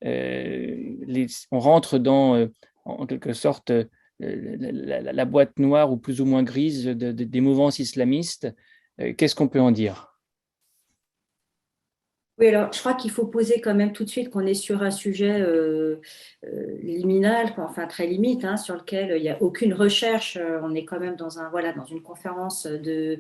On rentre dans, en quelque sorte, la boîte noire ou plus ou moins grise des mouvances islamistes. Qu'est-ce qu'on peut en dire ? Oui, alors je crois qu'il faut poser quand même tout de suite qu'on est sur un sujet liminal, enfin très limite, hein, sur lequel il n'y a aucune recherche. On est quand même dans une conférence de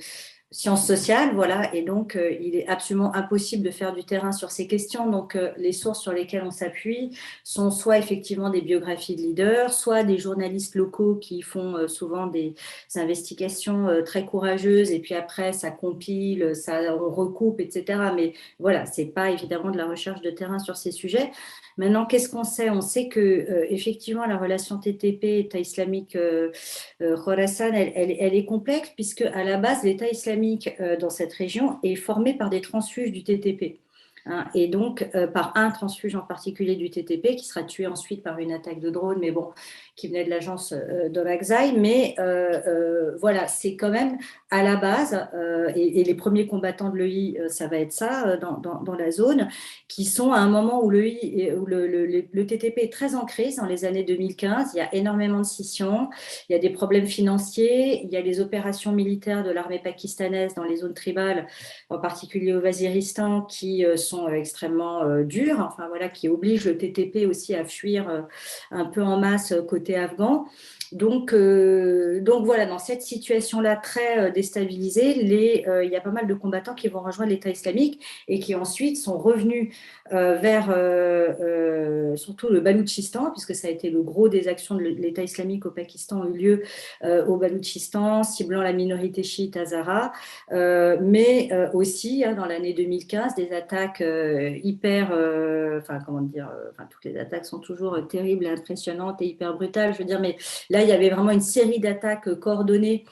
sciences sociales, voilà, et donc il est absolument impossible de faire du terrain sur ces questions. Donc les sources sur lesquelles on s'appuie sont soit effectivement des biographies de leaders, soit des journalistes locaux qui font souvent des investigations très courageuses, et puis après ça compile, on recoupe, etc. Mais voilà, c'est pas évidemment de la recherche de terrain sur ces sujets. Maintenant, qu'est-ce qu'on sait? On sait que effectivement la relation TTP, État islamique Khorasan, elle est complexe, puisque à la base l'État islamique dans cette région est formé par des transfuges du TTP. Hein, et donc par un transfuge en particulier du TTP qui sera tué ensuite par une attaque de drone, mais bon, qui venait de l'agence d'Orakzai. Mais voilà, c'est quand même à la base, et les premiers combattants de l'EI, ça va être ça dans la zone, qui sont à un moment où le TTP est très en crise dans les années 2015. Il y a énormément de scissions, il y a des problèmes financiers, il y a les opérations militaires de l'armée pakistanaise dans les zones tribales, en particulier au Waziristan, qui sont extrêmement dures, enfin voilà, qui obligent le TTP aussi à fuir un peu en masse côté afghan. Donc voilà, dans cette situation-là très déstabilisée, il y a pas mal de combattants qui vont rejoindre l'État islamique et qui ensuite sont revenus vers surtout le Baloutchistan, puisque ça a été le gros des actions de l'État islamique au Pakistan, ont eu lieu au Baloutchistan, ciblant la minorité chiite hazara, mais aussi dans l'année 2015, des attaques toutes les attaques sont toujours terribles, impressionnantes et hyper brutales, je veux dire, mais là, il y avait vraiment une série d'attaques coordonnées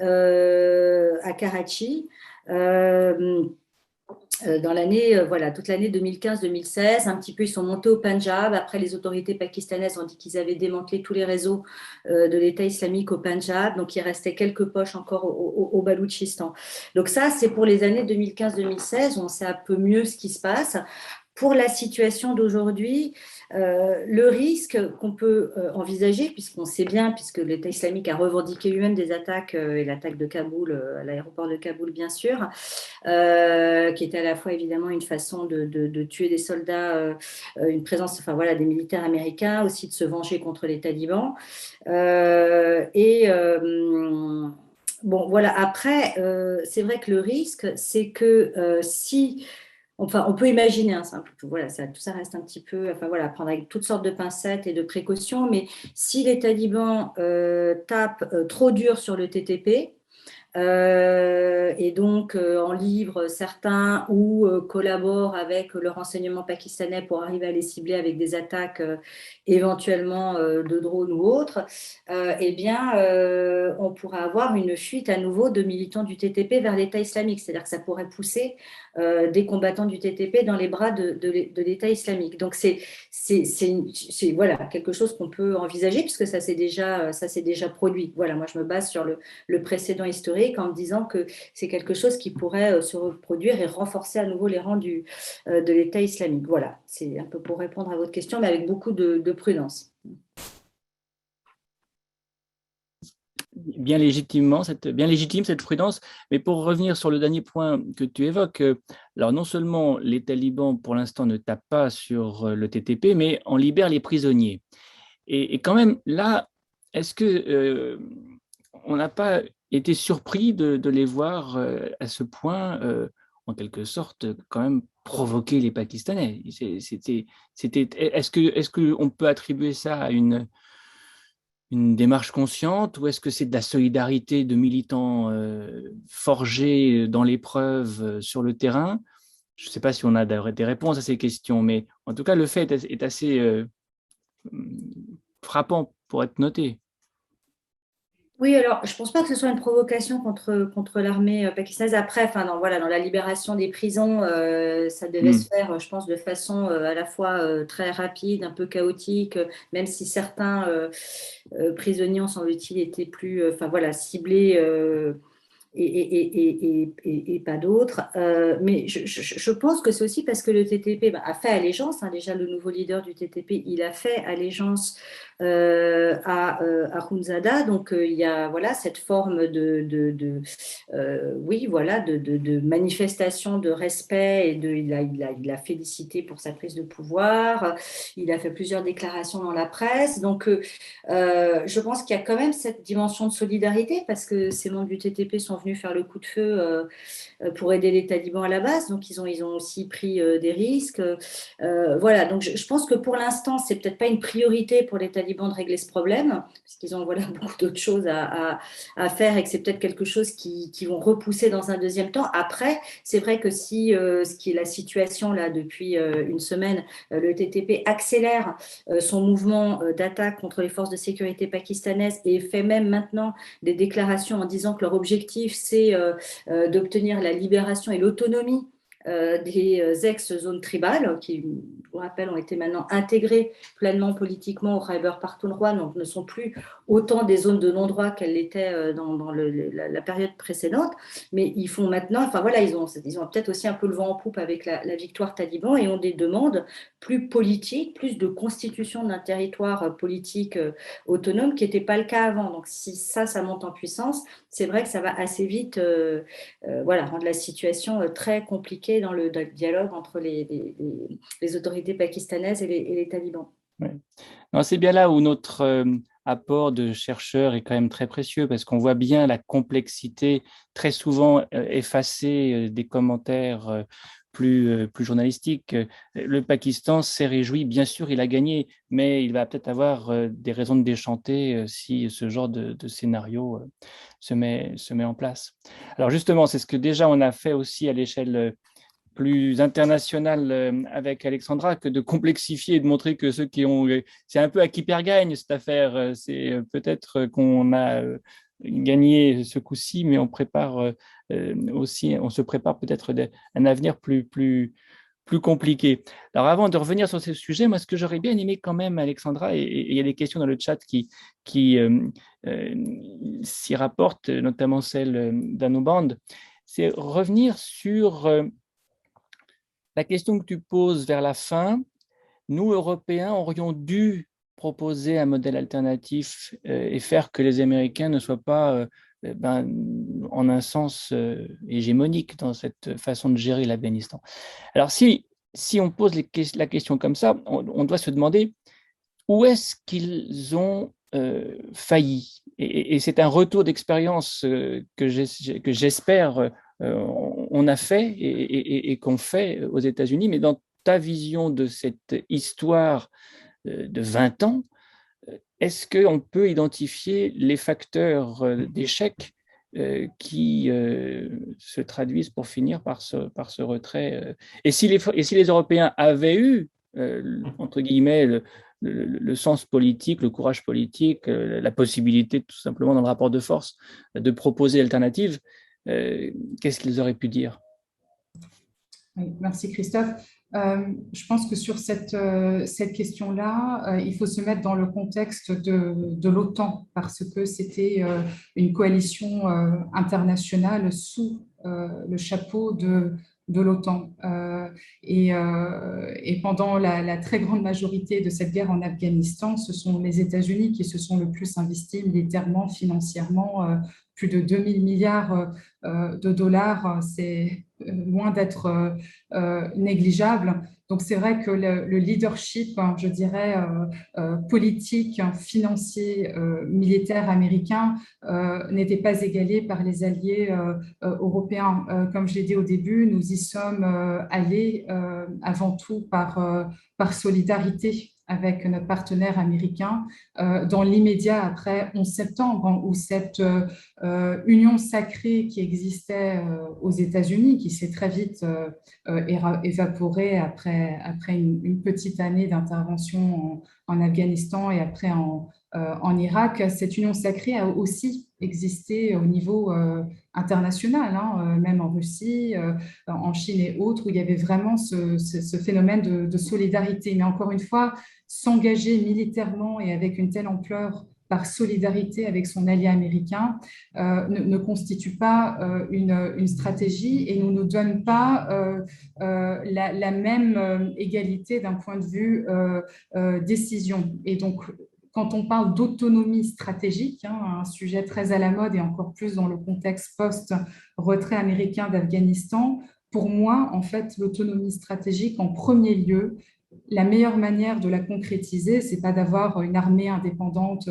à Karachi. Dans l'année, toute l'année 2015-2016, un petit peu, ils sont montés au Pendjab. Après, les autorités pakistanaises ont dit qu'ils avaient démantelé tous les réseaux de l'État islamique au Pendjab. Donc, il restait quelques poches encore au Baloutchistan. Donc ça, c'est pour les années 2015-2016. On sait un peu mieux ce qui se passe. Pour la situation d'aujourd'hui, le risque qu'on peut envisager, puisqu'on sait bien, puisque l'État islamique a revendiqué lui-même des attaques, et l'attaque de Kaboul, à l'aéroport de Kaboul, bien sûr, qui était à la fois évidemment une façon de tuer des soldats, une présence, des militaires américains, aussi de se venger contre les talibans. Bon, voilà, après, c'est vrai que le risque, c'est que on peut imaginer, tout ça reste un petit peu, prendre avec toutes sortes de pincettes et de précautions, mais si les talibans tapent trop dur sur le TTP, et donc en livrent certains ou collaborent avec le renseignement pakistanais pour arriver à les cibler avec des attaques éventuellement de drones ou autres, on pourra avoir une fuite à nouveau de militants du TTP vers l'État islamique, c'est-à-dire que ça pourrait pousser des combattants du TTP dans les bras de l'État islamique. Donc c'est quelque chose qu'on peut envisager puisque ça s'est déjà produit. Voilà, moi je me base sur le précédent historique en me disant que c'est quelque chose qui pourrait se reproduire et renforcer à nouveau les rangs de l'État islamique. Voilà, c'est un peu pour répondre à votre question, mais avec beaucoup de prudence. Bien légitime cette prudence, mais pour revenir sur le dernier point que tu évoques, alors non seulement les talibans pour l'instant ne tapent pas sur le TTP, mais en libèrent les prisonniers. Et quand même là, est-ce que on n'a pas été surpris de les voir à ce point, en quelque sorte, quand même provoquer les Pakistanais? Est-ce qu'on peut attribuer ça à une démarche consciente ou est-ce que c'est de la solidarité de militants forgés dans l'épreuve sur le terrain? Je ne sais pas si on a des réponses à ces questions, mais en tout cas, le fait est assez frappant pour être noté. Oui, alors je ne pense pas que ce soit une provocation contre l'armée pakistanaise. Après, dans la libération des prisons, ça devait se faire, je pense, de façon à la fois très rapide, un peu chaotique, même si certains prisonniers, semble-t-il, étaient plus ciblés et pas d'autres. Mais je pense que c'est aussi parce que le TTP a fait allégeance. Déjà, le nouveau leader du TTP, il a fait allégeance à Khunzada. Donc, il y a cette forme de manifestation de respect et il a félicité pour sa prise de pouvoir. Il a fait plusieurs déclarations dans la presse. Donc, je pense qu'il y a quand même cette dimension de solidarité parce que ces membres du TTP sont venus faire le coup de feu pour aider les talibans à la base. Donc, ils ont aussi pris des risques. Donc je pense que pour l'instant, c'est peut-être pas une priorité pour les talibans de régler ce problème, puisqu'ils ont beaucoup d'autres choses à faire et que c'est peut-être quelque chose qui vont repousser dans un deuxième temps. Après, c'est vrai que si ce qui est la situation là depuis une semaine, le TTP accélère son mouvement d'attaque contre les forces de sécurité pakistanaises et fait même maintenant des déclarations en disant que leur objectif, c'est d'obtenir la libération et l'autonomie des ex-zones tribales qui, je vous rappelle, ont été maintenant intégrées pleinement politiquement au Khyber Pakhtunkhwa, donc ne sont plus autant des zones de non-droit qu'elles l'étaient dans la période précédente. Mais ils font maintenant, ils ont peut-être aussi un peu le vent en poupe avec la victoire taliban et ont des demandes plus politiques, plus de constitution d'un territoire politique autonome qui n'était pas le cas avant. Donc si ça monte en puissance, c'est vrai que ça va assez vite rendre la situation très compliquée dans le dialogue entre les autorités pakistanaises et les talibans. Ouais. C'est bien là où notre apport de chercheurs est quand même très précieux parce qu'on voit bien la complexité, très souvent effacée des commentaires plus journalistiques. Le Pakistan s'est réjoui, bien sûr, il a gagné, mais il va peut-être avoir des raisons de déchanter si ce genre de scénario se met en place. Alors justement, c'est ce que déjà on a fait aussi à l'échelle plus internationale avec Alexandra, que de complexifier et de montrer que ceux qui ont... C'est un peu à qui perd gagne cette affaire. C'est peut-être qu'on a gagné ce coup-ci, mais on prépare aussi, on se prépare peut-être un avenir plus compliqué. Alors avant de revenir sur ce sujet, moi ce que j'aurais bien aimé quand même, Alexandra, et il y a des questions dans le chat qui s'y rapportent, notamment celle d'Anuband, c'est revenir sur la question que tu poses vers la fin. Nous, Européens, aurions dû proposer un modèle alternatif et faire que les Américains ne soient pas en un sens hégémonique dans cette façon de gérer l'Afghanistan. Alors, si on pose la question comme ça, on doit se demander où est-ce qu'ils ont failli. Et c'est un retour d'expérience que j'espère on a fait et qu'on fait aux États-Unis, mais dans ta vision de cette histoire de 20 ans, est-ce qu'on peut identifier les facteurs d'échec qui se traduisent pour finir par ce retrait et si les Européens avaient eu, entre guillemets, le sens politique, le courage politique, la possibilité tout simplement dans le rapport de force de proposer l'alternative, qu'est-ce qu'ils auraient pu dire? Oui, merci Christophe. Je pense que sur cette question-là, il faut se mettre dans le contexte de l'OTAN parce que c'était une coalition internationale sous le chapeau de l'OTAN. Et pendant la très grande majorité de cette guerre en Afghanistan, ce sont les États-Unis qui se sont le plus investis militairement, financièrement, plus de 2000 milliards de dollars. C'est loin d'être négligeable. Donc, c'est vrai que le leadership, je dirais, politique, financier, militaire américain n'était pas égalé par les alliés européens. Comme je l'ai dit au début, nous y sommes allés avant tout par solidarité avec notre partenaire américain dans l'immédiat après 11 septembre, où cette union sacrée qui existait aux États-Unis, qui s'est très vite évaporée après une petite année d'intervention en Afghanistan et après en Irak, cette union sacrée a aussi existé au niveau international, même en Russie, en Chine et autres, où il y avait vraiment ce phénomène de solidarité. Mais encore une fois, s'engager militairement et avec une telle ampleur par solidarité avec son allié américain ne constitue pas une stratégie et ne nous donne pas la même égalité d'un point de vue décision. Et donc, quand on parle d'autonomie stratégique, un sujet très à la mode et encore plus dans le contexte post-retrait américain d'Afghanistan, pour moi, en fait, l'autonomie stratégique, en premier lieu, la meilleure manière de la concrétiser, c'est pas d'avoir une armée indépendante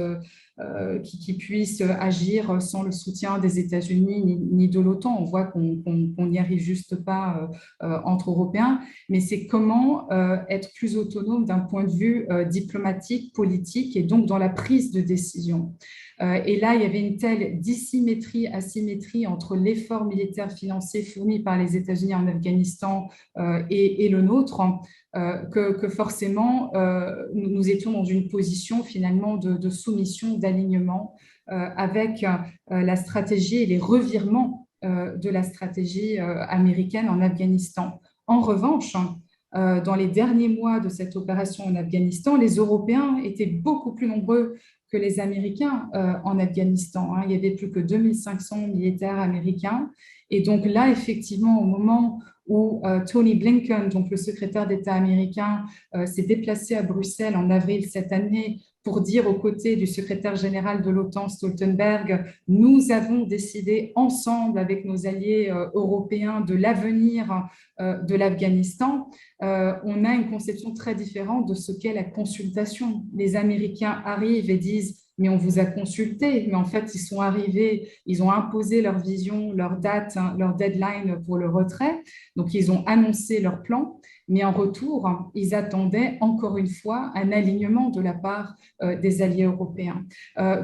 qui puisse agir sans le soutien des États-Unis ni de l'OTAN. On voit qu'on n'y arrive juste pas entre Européens, mais c'est comment être plus autonome d'un point de vue diplomatique, politique et donc dans la prise de décision. Et là, il y avait une telle asymétrie entre l'effort militaire financier fourni par les États-Unis en Afghanistan et le nôtre, que forcément, nous étions dans une position finalement de soumission, d'alignement avec la stratégie et les revirements de la stratégie américaine en Afghanistan. En revanche, dans les derniers mois de cette opération en Afghanistan, les Européens étaient beaucoup plus nombreux que les Américains en Afghanistan. Il y avait plus que 2500 militaires américains. Et donc là, effectivement, au moment où Tony Blinken, donc le secrétaire d'État américain, s'est déplacé à Bruxelles en avril cette année pour dire aux côtés du secrétaire général de l'OTAN, Stoltenberg, nous avons décidé ensemble avec nos alliés européens de l'avenir de l'Afghanistan, on a une conception très différente de ce qu'est la consultation. Les Américains arrivent et disent mais on vous a consulté. Mais en fait, ils sont arrivés, ils ont imposé leur vision, leur date, hein, leur deadline pour le retrait. Donc, ils ont annoncé leur plan, mais en retour, ils attendaient encore une fois un alignement de la part des alliés européens.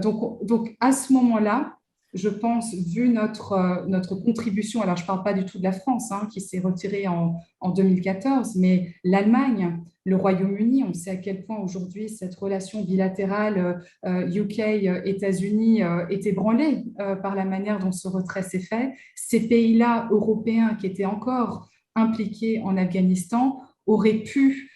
Donc, à ce moment-là, je pense, vu notre contribution, alors je ne parle pas du tout de la France, hein, qui s'est retirée en 2014, mais l'Allemagne, le Royaume-Uni, on sait à quel point aujourd'hui cette relation bilatérale UK-États-Unis est ébranlée par la manière dont ce retrait s'est fait. Ces pays-là européens qui étaient encore impliqués en Afghanistan auraient pu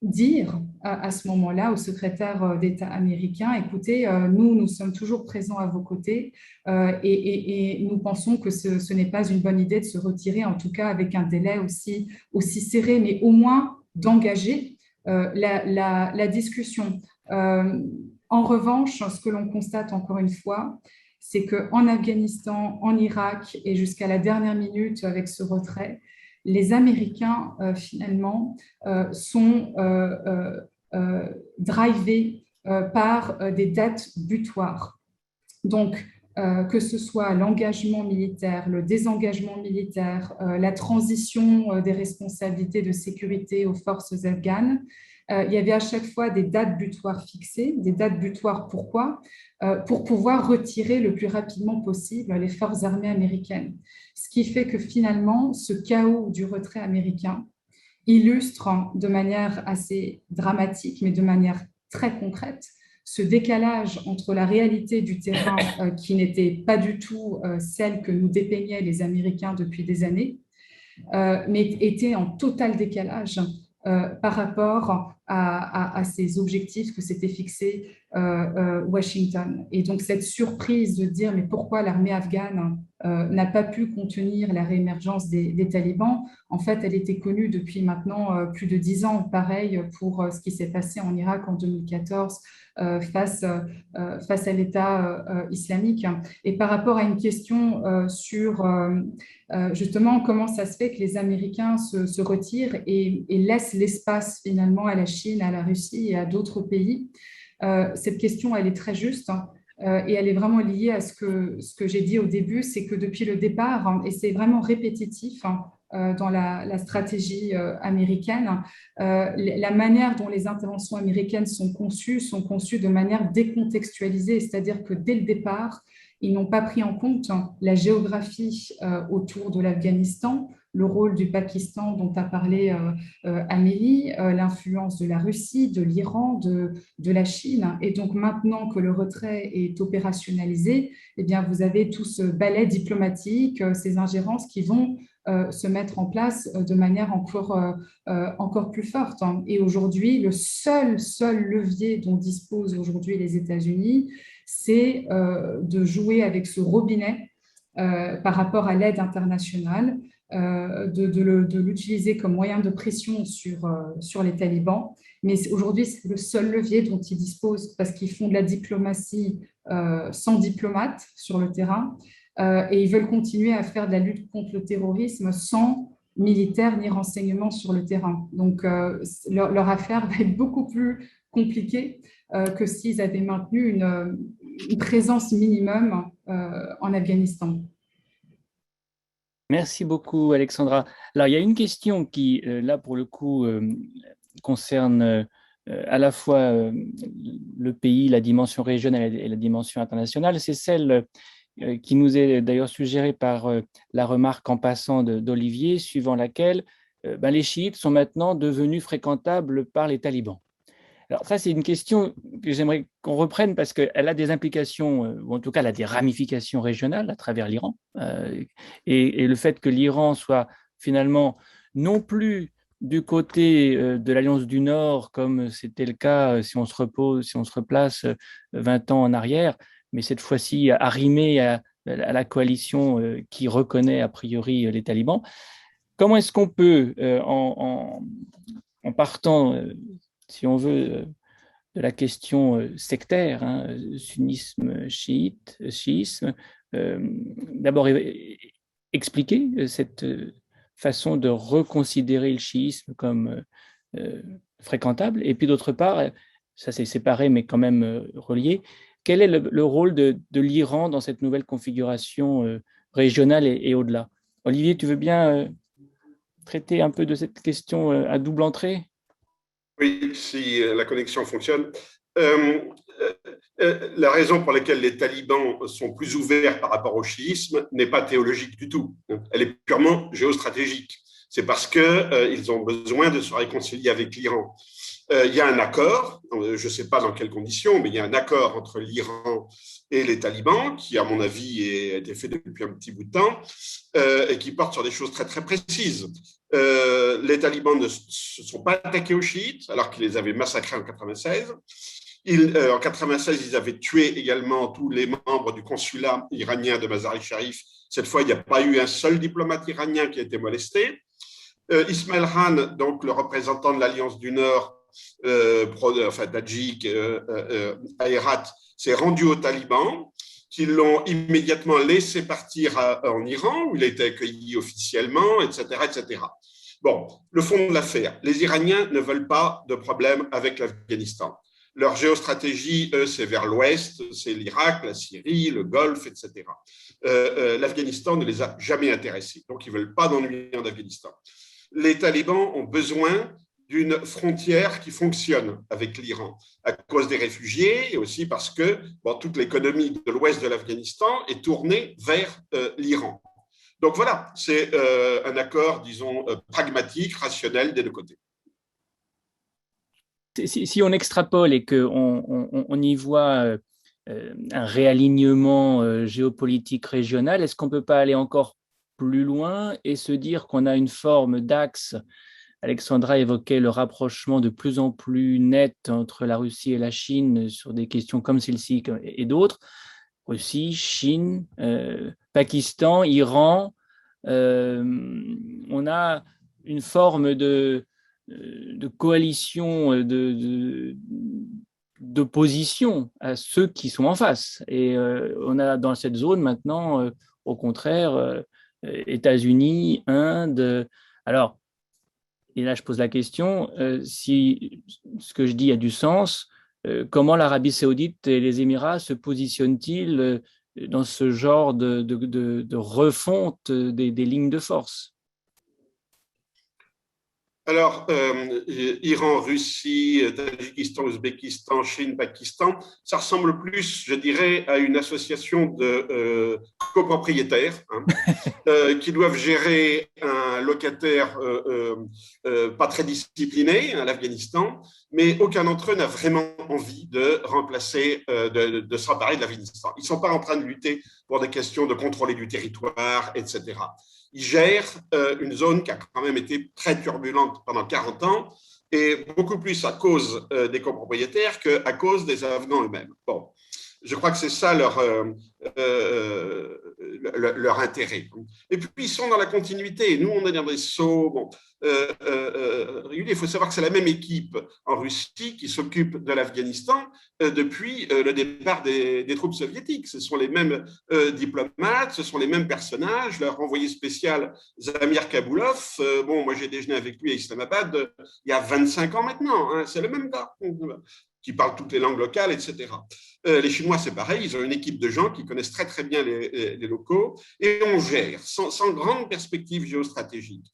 dire à ce moment-là au secrétaire d'État américain, écoutez, nous sommes toujours présents à vos côtés et nous pensons que ce n'est pas une bonne idée de se retirer, en tout cas avec un délai aussi serré, mais au moins d'engager la discussion. En revanche, ce que l'on constate encore une fois, c'est qu'en Afghanistan, en Irak et jusqu'à la dernière minute avec ce retrait, les Américains, finalement, sont drivés par des dates butoirs. Donc, que ce soit l'engagement militaire, le désengagement militaire, la transition des responsabilités de sécurité aux forces afghanes, il y avait à chaque fois des dates butoirs fixées. Des dates butoirs, pourquoi ? Pour pouvoir retirer le plus rapidement possible les forces armées américaines. Ce qui fait que finalement, ce chaos du retrait américain illustre de manière assez dramatique, mais de manière très concrète, ce décalage entre la réalité du terrain qui n'était pas du tout celle que nous dépeignaient les Américains depuis des années, mais était en total décalage par rapport à ces objectifs que s'était fixé Washington. Et donc cette surprise de dire mais pourquoi l'armée afghane n'a pas pu contenir la réémergence des talibans, en fait elle était connue depuis maintenant plus de 10 ans. Pareil pour ce qui s'est passé en Irak en 2014 face à l'État islamique. Et par rapport à une question sur justement comment ça se fait que les Américains se retirent et laissent l'espace finalement à la Chine, à la Russie et à d'autres pays. Cette question, elle est très juste et elle est vraiment liée à ce que j'ai dit au début, c'est que depuis le départ, et c'est vraiment répétitif dans la stratégie américaine, la manière dont les interventions américaines sont conçues de manière décontextualisée, c'est-à-dire que dès le départ, ils n'ont pas pris en compte la géographie autour de l'Afghanistan, le rôle du Pakistan dont a parlé Amélie, l'influence de la Russie, de l'Iran, de la Chine. Et donc maintenant que le retrait est opérationnalisé, eh bien, vous avez tout ce balai diplomatique, ces ingérences qui vont se mettre en place de manière encore plus forte. Et aujourd'hui, le seul levier dont disposent aujourd'hui les États-Unis, c'est de jouer avec ce robinet par rapport à l'aide internationale, de l'utiliser comme moyen de pression sur les talibans. Mais aujourd'hui, c'est le seul levier dont ils disposent parce qu'ils font de la diplomatie sans diplomate sur le terrain et ils veulent continuer à faire de la lutte contre le terrorisme sans militaire ni renseignement sur le terrain. Donc, leur affaire va être beaucoup plus compliquée que s'ils avaient maintenu une présence minimum en Afghanistan. Merci beaucoup, Alexandra. Alors, il y a une question qui, là, pour le coup, concerne à la fois le pays, la dimension régionale et la dimension internationale. C'est celle qui nous est d'ailleurs suggérée par la remarque en passant d'Olivier, suivant laquelle les chiites sont maintenant devenus fréquentables par les talibans. Alors ça, c'est une question que j'aimerais qu'on reprenne parce qu'elle a des implications, ou en tout cas, elle a des ramifications régionales à travers l'Iran. Et le fait que l'Iran soit finalement non plus du côté de l'Alliance du Nord, comme c'était le cas si on se replace 20 ans en arrière, mais cette fois-ci arrimé à la coalition qui reconnaît a priori les talibans. Comment est-ce qu'on peut, en partant si on veut, de la question sectaire, sunnisme, chiisme, d'abord expliquer cette façon de reconsidérer le chiisme comme fréquentable, et puis d'autre part, ça c'est séparé mais quand même relié. Quel est le rôle de l'Iran dans cette nouvelle configuration régionale et au-delà? Olivier, tu veux bien traiter un peu de cette question à double entrée? Oui, si la connexion fonctionne. La raison pour laquelle les talibans sont plus ouverts par rapport au chiisme n'est pas théologique du tout. Elle est purement géostratégique. C'est parce qu'ils ont besoin de se réconcilier avec l'Iran. Il y a un accord, je ne sais pas dans quelles conditions, mais il y a un accord entre l'Iran et les talibans qui, à mon avis, a été fait depuis un petit bout de temps et qui porte sur des choses très, très précises. Les talibans ne se sont pas attaqués aux chiites alors qu'ils les avaient massacrés en 96. En 96, ils avaient tué également tous les membres du consulat iranien de Mazar-i-Sharif. Cette fois, il n'y a pas eu un seul diplomate iranien qui a été molesté. Ismail Khan, donc le représentant de l'Alliance du Nord, Tadjik, Herat, s'est rendu aux talibans, qui l'ont immédiatement laissé partir en Iran, où il a été accueilli officiellement, etc., etc. Bon, le fond de l'affaire, les Iraniens ne veulent pas de problème avec l'Afghanistan. Leur géostratégie, eux, c'est vers l'ouest, c'est l'Irak, la Syrie, le Golfe, etc. L'Afghanistan ne les a jamais intéressés, donc ils ne veulent pas d'ennui en Afghanistan. Les talibans ont besoin d'une frontière qui fonctionne avec l'Iran à cause des réfugiés et aussi parce que toute l'économie de l'ouest de l'Afghanistan est tournée vers l'Iran. Donc voilà, c'est un accord, disons, pragmatique, rationnel des deux côtés. Si on extrapole et qu'on y voit un réalignement géopolitique régional, est-ce qu'on ne peut pas aller encore plus loin et se dire qu'on a une forme d'axe? Alexandra évoquait le rapprochement de plus en plus net entre la Russie et la Chine sur des questions comme celle-ci et d'autres. Russie, Chine, Pakistan, Iran. On a une forme de coalition, d'opposition à ceux qui sont en face. Et on a dans cette zone maintenant, au contraire, États-Unis, Inde. Alors, et là, je pose la question, si ce que je dis a du sens, comment l'Arabie saoudite et les Émirats se positionnent-ils dans ce genre de refonte des lignes de force? Alors, Iran, Russie, Tadjikistan, Ouzbékistan, Chine, Pakistan, ça ressemble plus, je dirais, à une association de copropriétaires qui doivent gérer un locataire pas très discipliné, l'Afghanistan, mais aucun d'entre eux n'a vraiment envie de remplacer, de s'emparer de l'Afghanistan. Ils ne sont pas en train de lutter pour des questions de contrôler du territoire, etc. Ils gèrent une zone qui a quand même été très turbulente pendant 40 ans, et beaucoup plus à cause des copropriétaires qu'à cause des Afghans eux-mêmes. Bon, je crois que c'est ça leur intérêt. Et puis, ils sont dans la continuité. Nous, on est dans des sauts. Bon, il faut savoir que c'est la même équipe en Russie qui s'occupe de l'Afghanistan depuis le départ des troupes soviétiques. Ce sont les mêmes diplomates, ce sont les mêmes personnages. Leur envoyé spécial, Zamir Kaboulov, moi, j'ai déjeuné avec lui à Islamabad il y a 25 ans maintenant. Hein, c'est le même gars qui parle toutes les langues locales, etc. Les Chinois, c'est pareil, ils ont une équipe de gens qui connaissent très, très bien les locaux et on gère sans grande perspective géostratégique.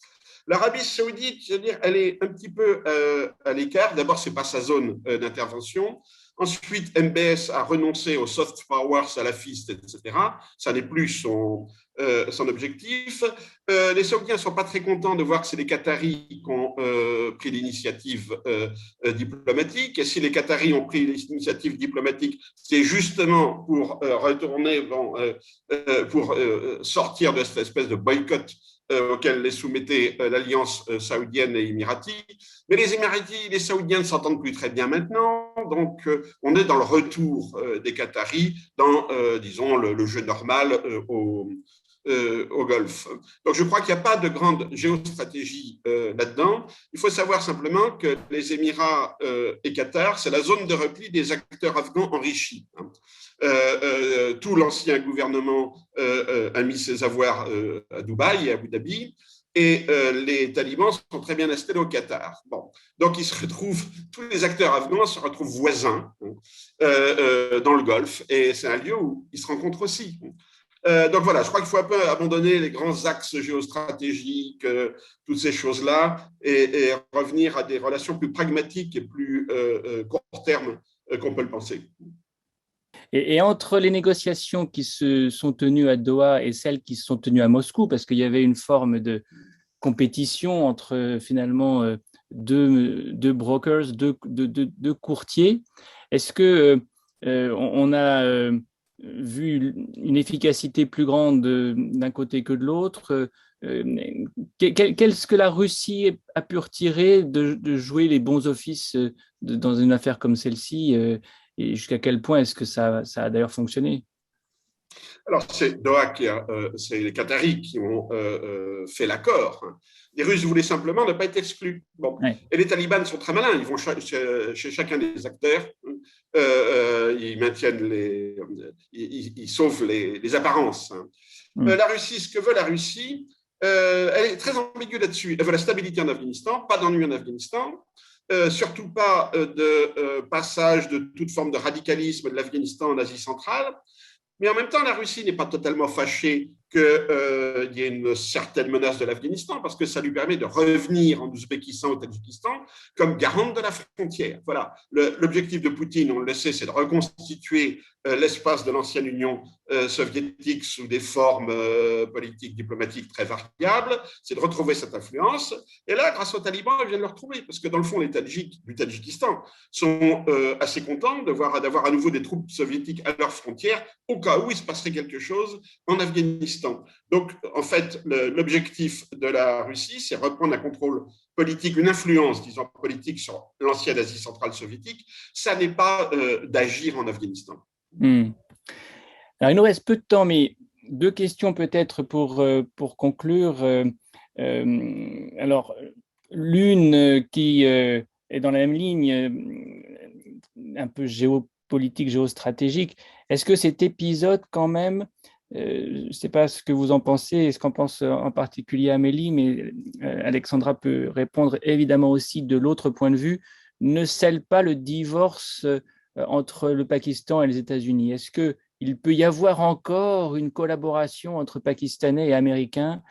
L'Arabie saoudite, je veux dire, elle est un petit peu à l'écart. D'abord, ce n'est pas sa zone d'intervention. Ensuite, MBS a renoncé aux soft power salafistes, etc. Ça n'est plus son objectif. Les Saoudiens ne sont pas très contents de voir que c'est les Qataris qui ont pris l'initiative diplomatique. Et si les Qataris ont pris l'initiative diplomatique, c'est justement pour retourner, pour sortir de cette espèce de boycott auquel les soumettait l'alliance saoudienne et émiratie. Mais les Émiratis et les Saoudiens ne s'entendent plus très bien maintenant, donc on est dans le retour des Qataris, dans, disons, le jeu normal au Golfe. Donc, je crois qu'il n'y a pas de grande géostratégie là-dedans. Il faut savoir simplement que les Émirats et Qatar, c'est la zone de repli des acteurs afghans enrichis. Tout l'ancien gouvernement a mis ses avoirs à Dubaï et à Abu Dhabi, et les talibans sont très bien installés au Qatar. Bon. Donc, tous les acteurs afghans se retrouvent voisins dans le Golfe, et c'est un lieu où ils se rencontrent aussi. Donc voilà, je crois qu'il faut un peu abandonner les grands axes géostratégiques, toutes ces choses-là, et revenir à des relations plus pragmatiques et plus court terme qu'on peut le penser. Et entre les négociations qui se sont tenues à Doha et celles qui se sont tenues à Moscou, parce qu'il y avait une forme de compétition entre finalement deux brokers, deux courtiers, est-ce que on a vu une efficacité plus grande d'un côté que de l'autre? Qu'est-ce que la Russie a pu retirer de jouer les bons offices dans une affaire comme celle-ci, et jusqu'à quel point est-ce que ça a d'ailleurs fonctionné? Alors, c'est Doha c'est les Qataris qui ont fait l'accord. Les Russes voulaient simplement ne pas être exclus. Bon. Ouais. Et les talibans sont très malins. Ils vont chez chacun des acteurs. Ils maintiennent ils sauvent les apparences. La Russie, ce que veut la Russie, elle est très ambiguë là-dessus. Elle veut la stabilité en Afghanistan, pas d'ennui en Afghanistan. Surtout pas de passage de toute forme de radicalisme de l'Afghanistan en Asie centrale. Mais en même temps, la Russie n'est pas totalement fâchée qu'il y ait une certaine menace de l'Afghanistan, parce que ça lui permet de revenir en Ouzbékistan, au Tadjikistan, comme garante de la frontière. Voilà. L'objectif de Poutine, on le sait, c'est de reconstituer l'espace de l'ancienne Union soviétique sous des formes politiques, diplomatiques très variables, c'est de retrouver cette influence. Et là, grâce aux talibans, ils viennent le retrouver, parce que dans le fond, les Tadjiks du Tadjikistan sont assez contents d'avoir à nouveau des troupes soviétiques à leurs frontières, au cas où il se passerait quelque chose en Afghanistan. Donc, en fait, l'objectif de la Russie, c'est reprendre un contrôle politique, une influence, disons, politique sur l'ancienne Asie centrale soviétique. Ça n'est pas d'agir en Afghanistan. Alors, il nous reste peu de temps, mais deux questions peut-être pour conclure. Alors, l'une qui est dans la même ligne, un peu géopolitique, géostratégique. Est-ce que cet épisode, quand même, je ne sais pas ce que vous en pensez et ce qu'en pense en particulier Amélie, mais Alexandra peut répondre évidemment aussi de l'autre point de vue, ne scelle pas le divorce entre le Pakistan et les États-Unis? Est-ce qu'il peut y avoir encore une collaboration entre Pakistanais et Américains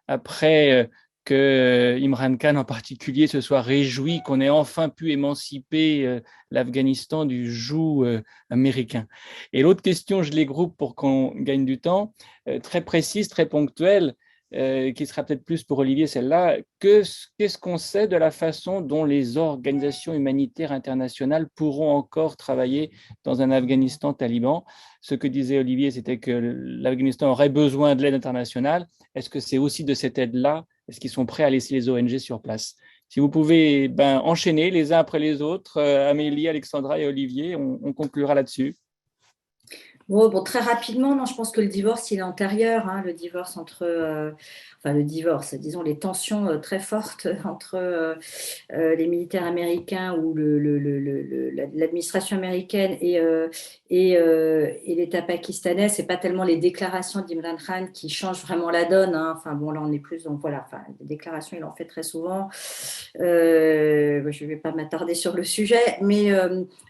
après que Imran Khan en particulier se soit réjoui qu'on ait enfin pu émanciper l'Afghanistan du joug américain? Et l'autre question, je les groupe pour qu'on gagne du temps, très précise, très ponctuelle, qui sera peut-être plus pour Olivier celle-là. Qu'est-ce qu'on sait de la façon dont les organisations humanitaires internationales pourront encore travailler dans un Afghanistan taliban? Ce que disait Olivier, c'était que l'Afghanistan aurait besoin de l'aide internationale. Est-ce que c'est aussi de cette aide-là? Est-ce qu'ils sont prêts à laisser les ONG sur place? Si vous pouvez enchaîner les uns après les autres, Amélie, Alexandra et Olivier, on conclura là-dessus. Bon, très rapidement, non, je pense que le divorce, il est antérieur, hein, le divorce le divorce, disons les tensions très fortes entre les militaires américains ou l'administration américaine et l'État pakistanais. C'est pas tellement les déclarations d'Imran Khan qui changent vraiment la donne, hein. Enfin bon, là on est plus donc voilà, enfin les déclarations il en fait très souvent. Je vais pas m'attarder sur le sujet, mais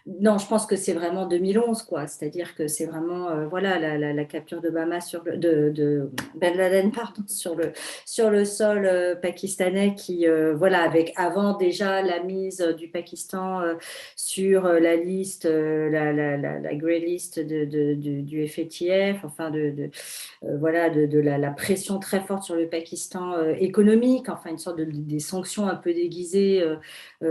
non, je pense que c'est vraiment 2011 quoi. C'est-à-dire que c'est vraiment voilà la capture d'Obama de Ben Laden pardon sur le sol pakistanais qui voilà avec avant déjà la mise du Pakistan sur la liste la grey list du FATF, enfin voilà de la pression très forte sur le Pakistan économique, enfin une sorte des sanctions un peu déguisées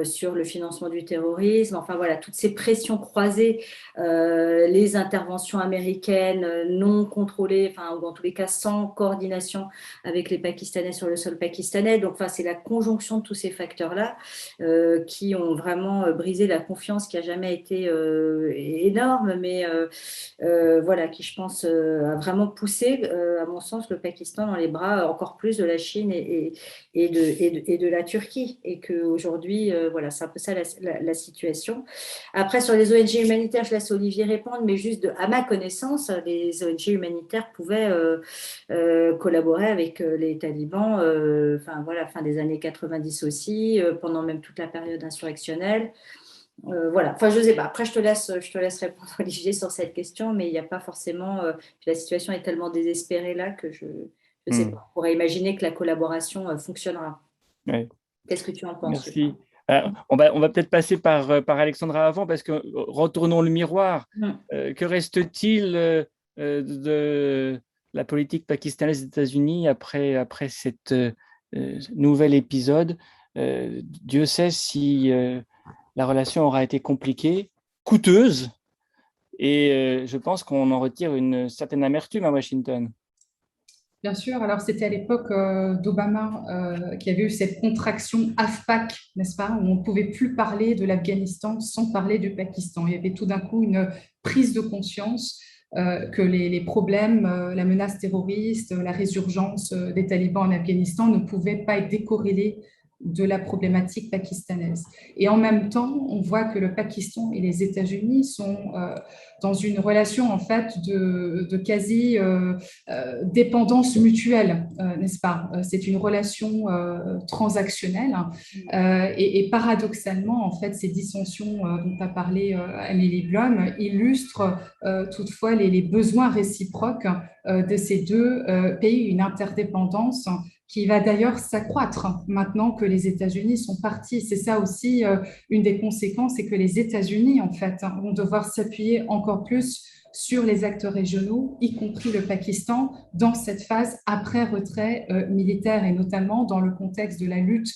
sur le financement du terrorisme, enfin voilà toutes ces pressions croisées, les interventions américaine non contrôlée, enfin, ou en tous les cas sans coordination avec les Pakistanais sur le sol pakistanais. Donc, enfin, c'est la conjonction de tous ces facteurs-là qui ont vraiment brisé la confiance qui a jamais été énorme, mais voilà, qui, je pense, a vraiment poussé, à mon sens, le Pakistan dans les bras encore plus de la Chine et de la Turquie. Et qu'aujourd'hui, voilà, c'est un peu ça la situation. Après, sur les ONG humanitaires, je laisse Olivier répondre, mais juste à ma connaissance, les ONG humanitaires pouvaient collaborer avec les talibans, enfin voilà, fin des années 90 aussi, pendant même toute la période insurrectionnelle. Voilà, enfin je ne sais pas. Après, je te laisse répondre, Olivier, sur cette question, mais il n'y a pas forcément. La situation est tellement désespérée là que je ne sais pas. On pourrait imaginer que la collaboration fonctionnera. Ouais. Qu'est-ce que tu en penses? Merci. On va peut-être passer par Alexandra avant, parce que retournons le miroir. Que reste-t-il de la politique pakistanaise des États-Unis après cet nouvel épisode? Dieu sait si la relation aura été compliquée, coûteuse, et je pense qu'on en retire une certaine amertume à Washington. Bien sûr, alors c'était à l'époque d'Obama qu'il y avait eu cette contraction AFPAC, n'est-ce pas, où on ne pouvait plus parler de l'Afghanistan sans parler du Pakistan. Il y avait tout d'un coup une prise de conscience que les problèmes, la menace terroriste, la résurgence des talibans en Afghanistan ne pouvaient pas être décorrélés de la problématique pakistanaise. Et en même temps, on voit que le Pakistan et les États-Unis sont dans une relation en fait de quasi dépendance mutuelle, n'est-ce pas? C'est une relation transactionnelle et paradoxalement, en fait, ces dissensions dont a parlé Amélie Blum illustrent toutefois les besoins réciproques de ces deux pays, une interdépendance qui va d'ailleurs s'accroître maintenant que les États-Unis sont partis. C'est ça aussi une des conséquences, c'est que les États-Unis, en fait, vont devoir s'appuyer encore plus sur les acteurs régionaux, y compris le Pakistan, dans cette phase après retrait militaire et notamment dans le contexte de la lutte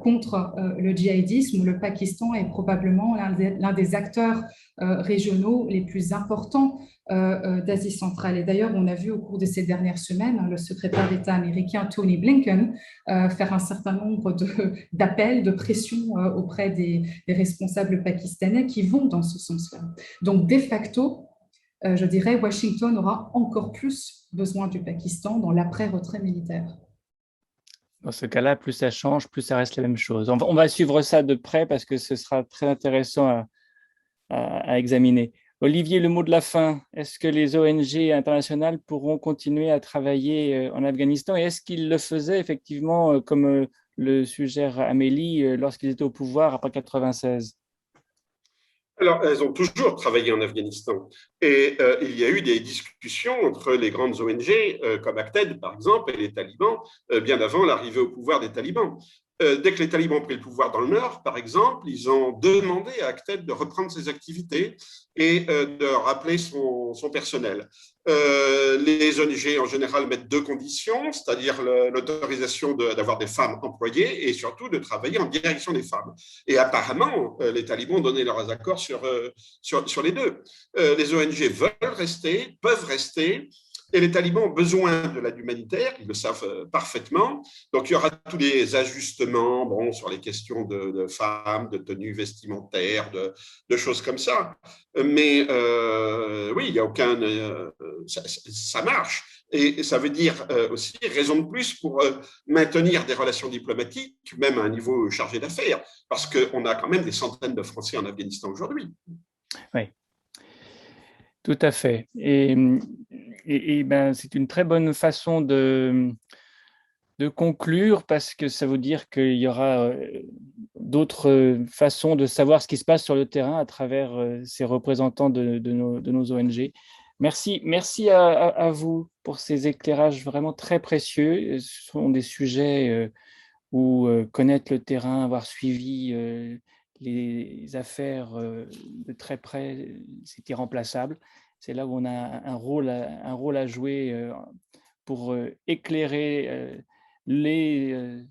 contre le djihadisme, où le Pakistan est probablement l'un des acteurs régionaux les plus importants d'Asie centrale. Et d'ailleurs, on a vu au cours de ces dernières semaines le secrétaire d'État américain Tony Blinken faire un certain nombre d'appels, de pressions auprès des responsables pakistanais qui vont dans ce sens-là. Donc, de facto, je dirais, Washington aura encore plus besoin du Pakistan dans l'après-retrait militaire. Dans ce cas-là, plus ça change, plus ça reste la même chose. On va suivre ça de près parce que ce sera très intéressant à examiner. Olivier, le mot de la fin. Est-ce que les ONG internationales pourront continuer à travailler en Afghanistan et est-ce qu'ils le faisaient effectivement, comme le suggère Amélie, lorsqu'ils étaient au pouvoir après 1996 ? Alors, elles ont toujours travaillé en Afghanistan. Et il y a eu des discussions entre les grandes ONG, comme Acted, par exemple, et les talibans, bien avant l'arrivée au pouvoir des talibans. Dès que les talibans ont pris le pouvoir dans le Nord, par exemple, ils ont demandé à Acted de reprendre ses activités et de rappeler son personnel. Les ONG, en général, mettent deux conditions, c'est-à-dire l'autorisation d'avoir des femmes employées et surtout de travailler en direction des femmes. Et apparemment, les talibans ont donné leurs accords sur les deux. Les ONG veulent rester, peuvent rester, et les talibans ont besoin de l'aide humanitaire, ils le savent parfaitement. Donc, il y aura tous les ajustements sur les questions de femmes, de tenues vestimentaires, de choses comme ça. Mais oui, il n'y a aucun... ça marche. Et ça veut dire aussi raison de plus pour maintenir des relations diplomatiques, même à un niveau chargé d'affaires, parce qu'on a quand même des centaines de Français en Afghanistan aujourd'hui. Oui, tout à fait. Et ben, c'est une très bonne façon de conclure parce que ça veut dire qu'il y aura d'autres façons de savoir ce qui se passe sur le terrain à travers ces représentants de nos ONG. Merci à vous pour ces éclairages vraiment très précieux. Ce sont des sujets où connaître le terrain, avoir suivi les affaires de très près, c'est irremplaçable. C'est là où on a un rôle à jouer pour éclairer les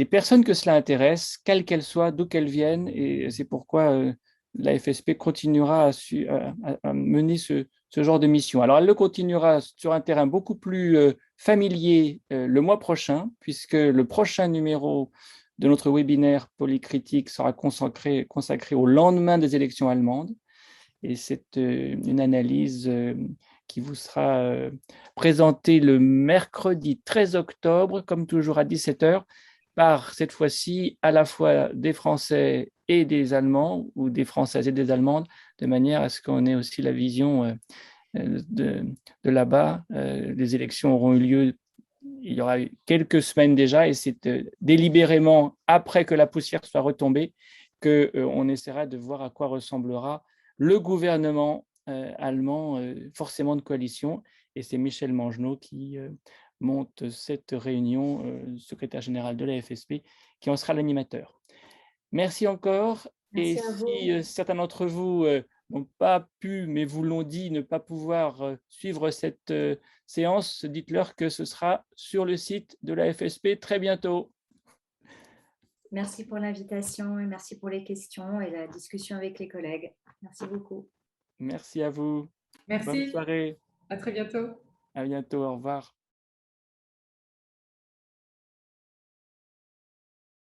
personnes que cela intéresse, quelles qu'elles soient, d'où qu'elles viennent. Et c'est pourquoi la FSP continuera à mener ce genre de mission. Alors, elle le continuera sur un terrain beaucoup plus familier le mois prochain, puisque le prochain numéro de notre webinaire Polycritique sera consacré au lendemain des élections allemandes. Et c'est une analyse qui vous sera présentée le mercredi 13 octobre, comme toujours à 17h, par cette fois-ci à la fois des Français et des Allemands, ou des Françaises et des Allemandes, de manière à ce qu'on ait aussi la vision de là-bas. Les élections auront eu lieu il y aura eu quelques semaines déjà, et c'est délibérément après que la poussière soit retombée qu'on essaiera de voir à quoi ressemblera le gouvernement allemand, forcément de coalition. Et c'est Michel Mangenot qui monte cette réunion, secrétaire général de la FSP, qui en sera l'animateur. Merci encore. Merci Et à vous. si certains d'entre vous n'ont pas pu, mais vous l'ont dit, ne pas pouvoir suivre cette séance, dites-leur que ce sera sur le site de la FSP très bientôt. Merci pour l'invitation et merci pour les questions et la discussion avec les collègues. Merci beaucoup. Merci à vous. Merci. Bonne soirée. À très bientôt. À bientôt. Au revoir.